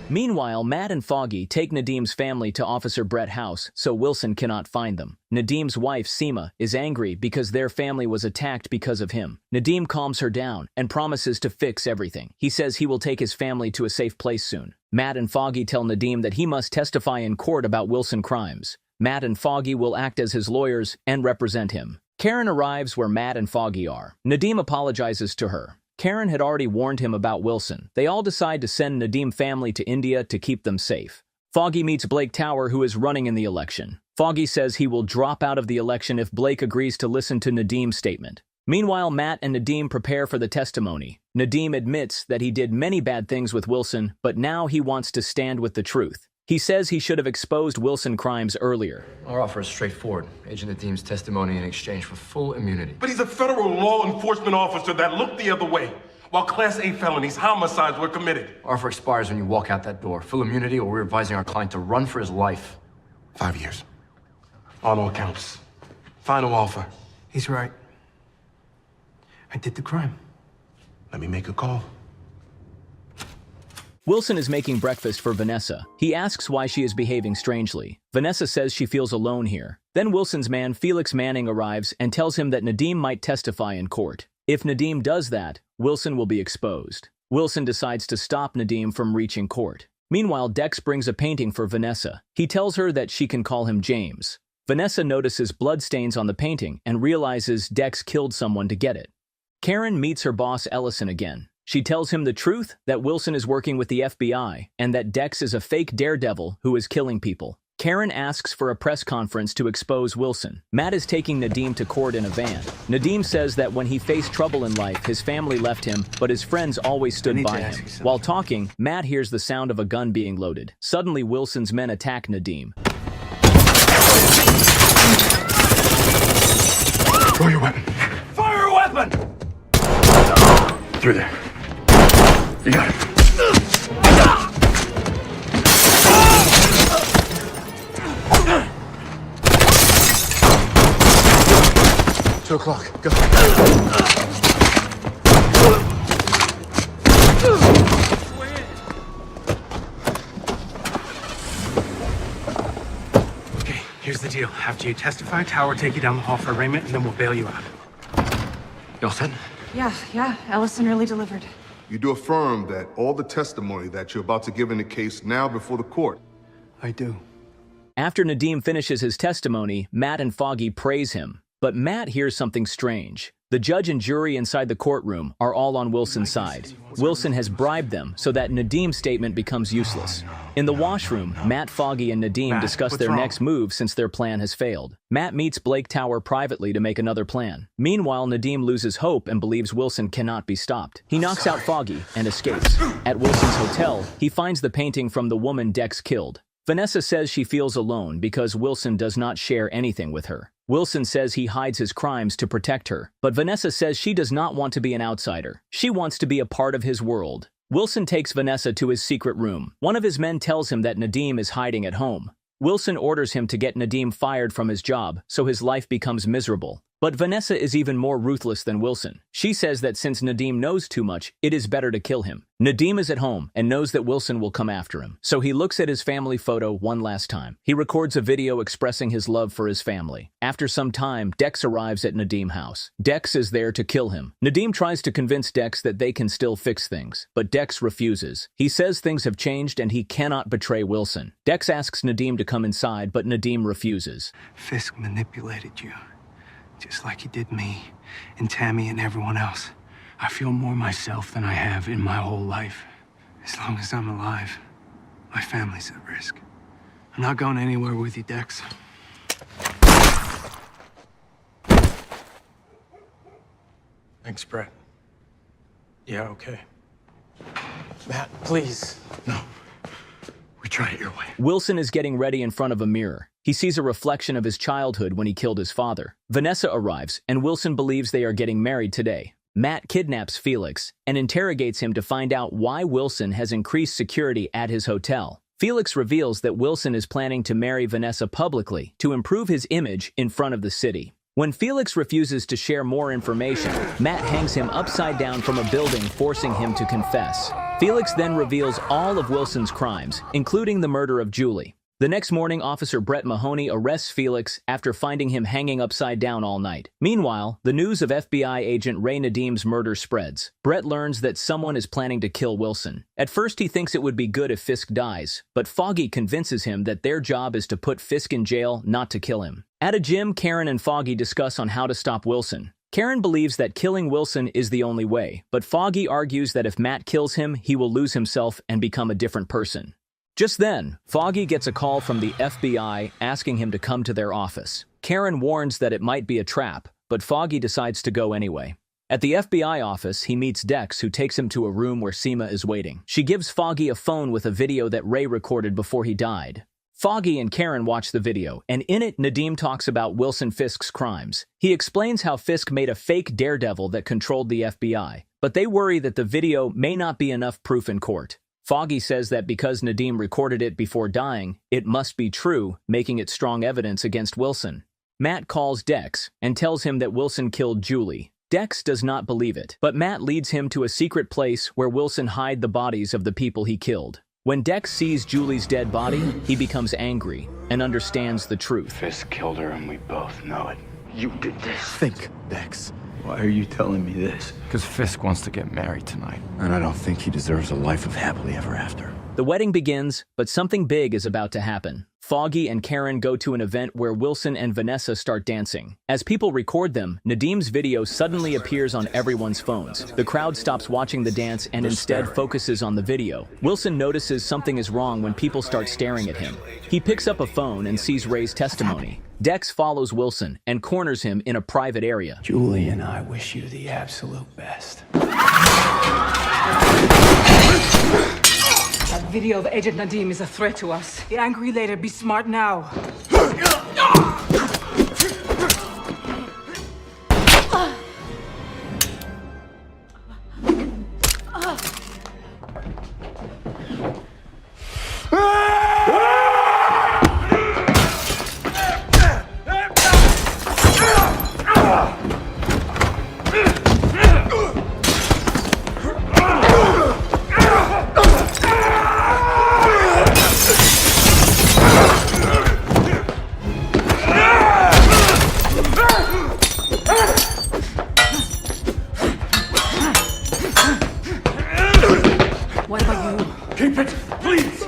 Meanwhile, Matt and Foggy take Nadim's family to Officer Brett's house so Wilson cannot find them. Nadim's wife, Seema, is angry because their family was attacked because of him. Nadim calms her down and promises to fix everything. He says he will take his family to a safe place soon. Matt and Foggy tell Nadim that he must testify in court about Wilson crimes. Matt and Foggy will act as his lawyers and represent him. Karen arrives where Matt and Foggy are. Nadim apologizes to her. Karen had already warned him about Wilson. They all decide to send Nadim family to India to keep them safe. Foggy meets Blake Tower, who is running in the election. Foggy says he will drop out of the election if Blake agrees to listen to Nadim's statement. Meanwhile, Matt and Nadim prepare for the testimony. Nadim admits that he did many bad things with Wilson, but now he wants to stand with the truth. He says he should have exposed Wilson crimes earlier. Our offer is straightforward. Agent Nadim's testimony in exchange for full immunity. But he's a federal law enforcement officer that looked the other way, while Class A felonies, homicides were committed. Our offer expires when you walk out that door. Full immunity, or we're advising our client to run for his life. 5 years. On all counts. Final offer. He's right. I did the crime. Let me make a call. Wilson is making breakfast for Vanessa. He asks why she is behaving strangely. Vanessa says she feels alone here. Then Wilson's man, Felix Manning, arrives and tells him that Nadim might testify in court. If Nadim does that, Wilson will be exposed. Wilson decides to stop Nadim from reaching court. Meanwhile, Dex brings a painting for Vanessa. He tells her that she can call him James. Vanessa notices bloodstains on the painting and realizes Dex killed someone to get it. Karen meets her boss Ellison again. She tells him the truth, that Wilson is working with the FBI, and that Dex is a fake daredevil who is killing people. Karen asks for a press conference to expose Wilson. Matt is taking Nadim to court in a van. Nadim says that when he faced trouble in life, his family left him, but his friends always stood by him. While talking, Matt hears the sound of a gun being loaded. Suddenly, Wilson's men attack Nadim. Throw your weapon. Fire a weapon! Through there. You got it. 2 o'clock. Go. deal. After you testify, Tower will take you down the hall for arraignment, and then we'll bail you out. You all set? Yeah. Ellison really delivered. You do affirm that all the testimony that you're about to give in the case now before the court? I do. After Nadeem finishes his testimony, Matt and Foggy praise him. But Matt hears something strange. The judge and jury inside the courtroom are all on Wilson's side. Wilson has bribed them so that Nadeem's statement becomes useless. In the washroom, Matt, Foggy, and Nadeem discuss their next move since their plan has failed. Matt meets Blake Tower privately to make another plan. Meanwhile, Nadeem loses hope and believes Wilson cannot be stopped. He knocks out Foggy and escapes. At Wilson's hotel, he finds the painting from the woman Dex killed. Vanessa says she feels alone because Wilson does not share anything with her. Wilson says he hides his crimes to protect her, but Vanessa says she does not want to be an outsider. She wants to be a part of his world. Wilson takes Vanessa to his secret room. One of his men tells him that Nadeem is hiding at home. Wilson orders him to get Nadeem fired from his job, so his life becomes miserable. But Vanessa is even more ruthless than Wilson. She says that since Nadeem knows too much, it is better to kill him. Nadeem is at home and knows that Wilson will come after him, so he looks at his family photo one last time. He records a video expressing his love for his family. After some time, Dex arrives at Nadeem's house. Dex is there to kill him. Nadeem tries to convince Dex that they can still fix things, but Dex refuses. He says things have changed and he cannot betray Wilson. Dex asks Nadeem to come inside, but Nadeem refuses. Fisk manipulated you, just like he did me and Tammy and everyone else. I feel more myself than I have in my whole life. As long as I'm alive, my family's at risk. I'm not going anywhere with you, Dex. Thanks, Brett. Yeah, okay. Matt, please. No. We try it your way. Wilson is getting ready in front of a mirror. He sees a reflection of his childhood when he killed his father. Vanessa arrives, and Wilson believes they are getting married today. Matt kidnaps Felix and interrogates him to find out why Wilson has increased security at his hotel. Felix reveals that Wilson is planning to marry Vanessa publicly to improve his image in front of the city. When Felix refuses to share more information, Matt hangs him upside down from a building, forcing him to confess. Felix then reveals all of Wilson's crimes, including the murder of Julie. The next morning, Officer Brett Mahoney arrests Felix after finding him hanging upside down all night. Meanwhile, the news of FBI agent Ray Nadeem's murder spreads. Brett learns that someone is planning to kill Wilson. At first, he thinks it would be good if Fisk dies, but Foggy convinces him that their job is to put Fisk in jail, not to kill him. At a gym, Karen and Foggy discuss on how to stop Wilson. Karen believes that killing Wilson is the only way, but Foggy argues that if Matt kills him, he will lose himself and become a different person. Just then, Foggy gets a call from the FBI asking him to come to their office. Karen warns that it might be a trap, but Foggy decides to go anyway. At the FBI office, he meets Dex, who takes him to a room where Seema is waiting. She gives Foggy a phone with a video that Ray recorded before he died. Foggy and Karen watch the video, and in it, Nadeem talks about Wilson Fisk's crimes. He explains how Fisk made a fake Daredevil that controlled the FBI, but they worry that the video may not be enough proof in court. Foggy says that because Nadeem recorded it before dying, it must be true, making it strong evidence against Wilson. Matt calls Dex and tells him that Wilson killed Julie. Dex does not believe it, but Matt leads him to a secret place where Wilson hid the bodies of the people he killed. When Dex sees Julie's dead body, he becomes angry and understands the truth. Fisk killed her and we both know it. You did this. Think, Dex. Why are you telling me this? Because Fisk wants to get married tonight. And I don't think he deserves a life of happily ever after. The wedding begins, but something big is about to happen. Foggy and Karen go to an event where Wilson and Vanessa start dancing. As people record them, Nadeem's video suddenly appears on everyone's phones. The crowd stops watching the dance and instead focuses on the video. Wilson notices something is wrong when people start staring at him. He picks up a phone and sees Ray's testimony. Dex follows Wilson and corners him in a private area. Julie and I wish you the absolute best. That video of Agent Nadeem is a threat to us. The angry later, be smart now. Keep it, please!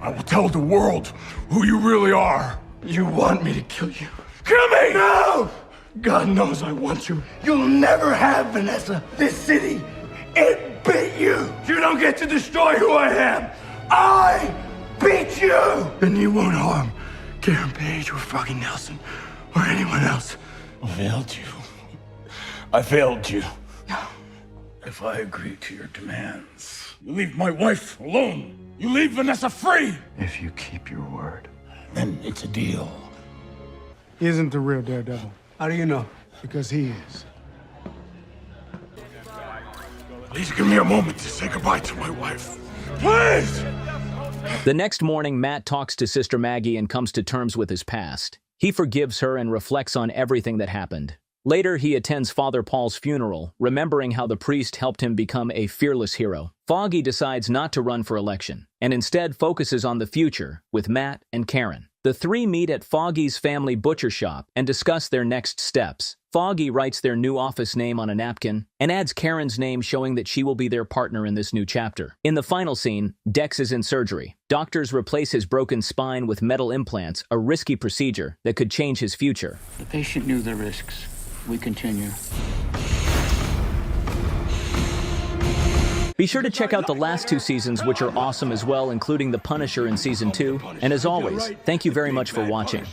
I will tell the world who you really are. You want me to kill you? Kill me! No! God knows I want you. You'll never have Vanessa. This city, it beat you. You don't get to destroy who I am. I beat you. Then you won't harm Karen Page or fucking Nelson or anyone else. I failed you. I failed you. If I agree to your demands, you leave my wife alone. You leave Vanessa free. If you keep your word, then it's a deal. He isn't the real Daredevil. How do you know? Because he is. Please give me a moment to say goodbye to my wife. Please! The next morning, Matt talks to Sister Maggie and comes to terms with his past. He forgives her and reflects on everything that happened. Later, he attends Father Paul's funeral, remembering how the priest helped him become a fearless hero. Foggy decides not to run for election, and instead focuses on the future with Matt and Karen. The three meet at Foggy's family butcher shop and discuss their next steps. Foggy writes their new office name on a napkin and adds Karen's name, showing that she will be their partner in this new chapter. In the final scene, Dex is in surgery. Doctors replace his broken spine with metal implants, a risky procedure that could change his future. The patient knew the risks. We continue. Be sure to check out the last two seasons, which are awesome as well, including The Punisher in Season 2. And as always, thank you very much for watching.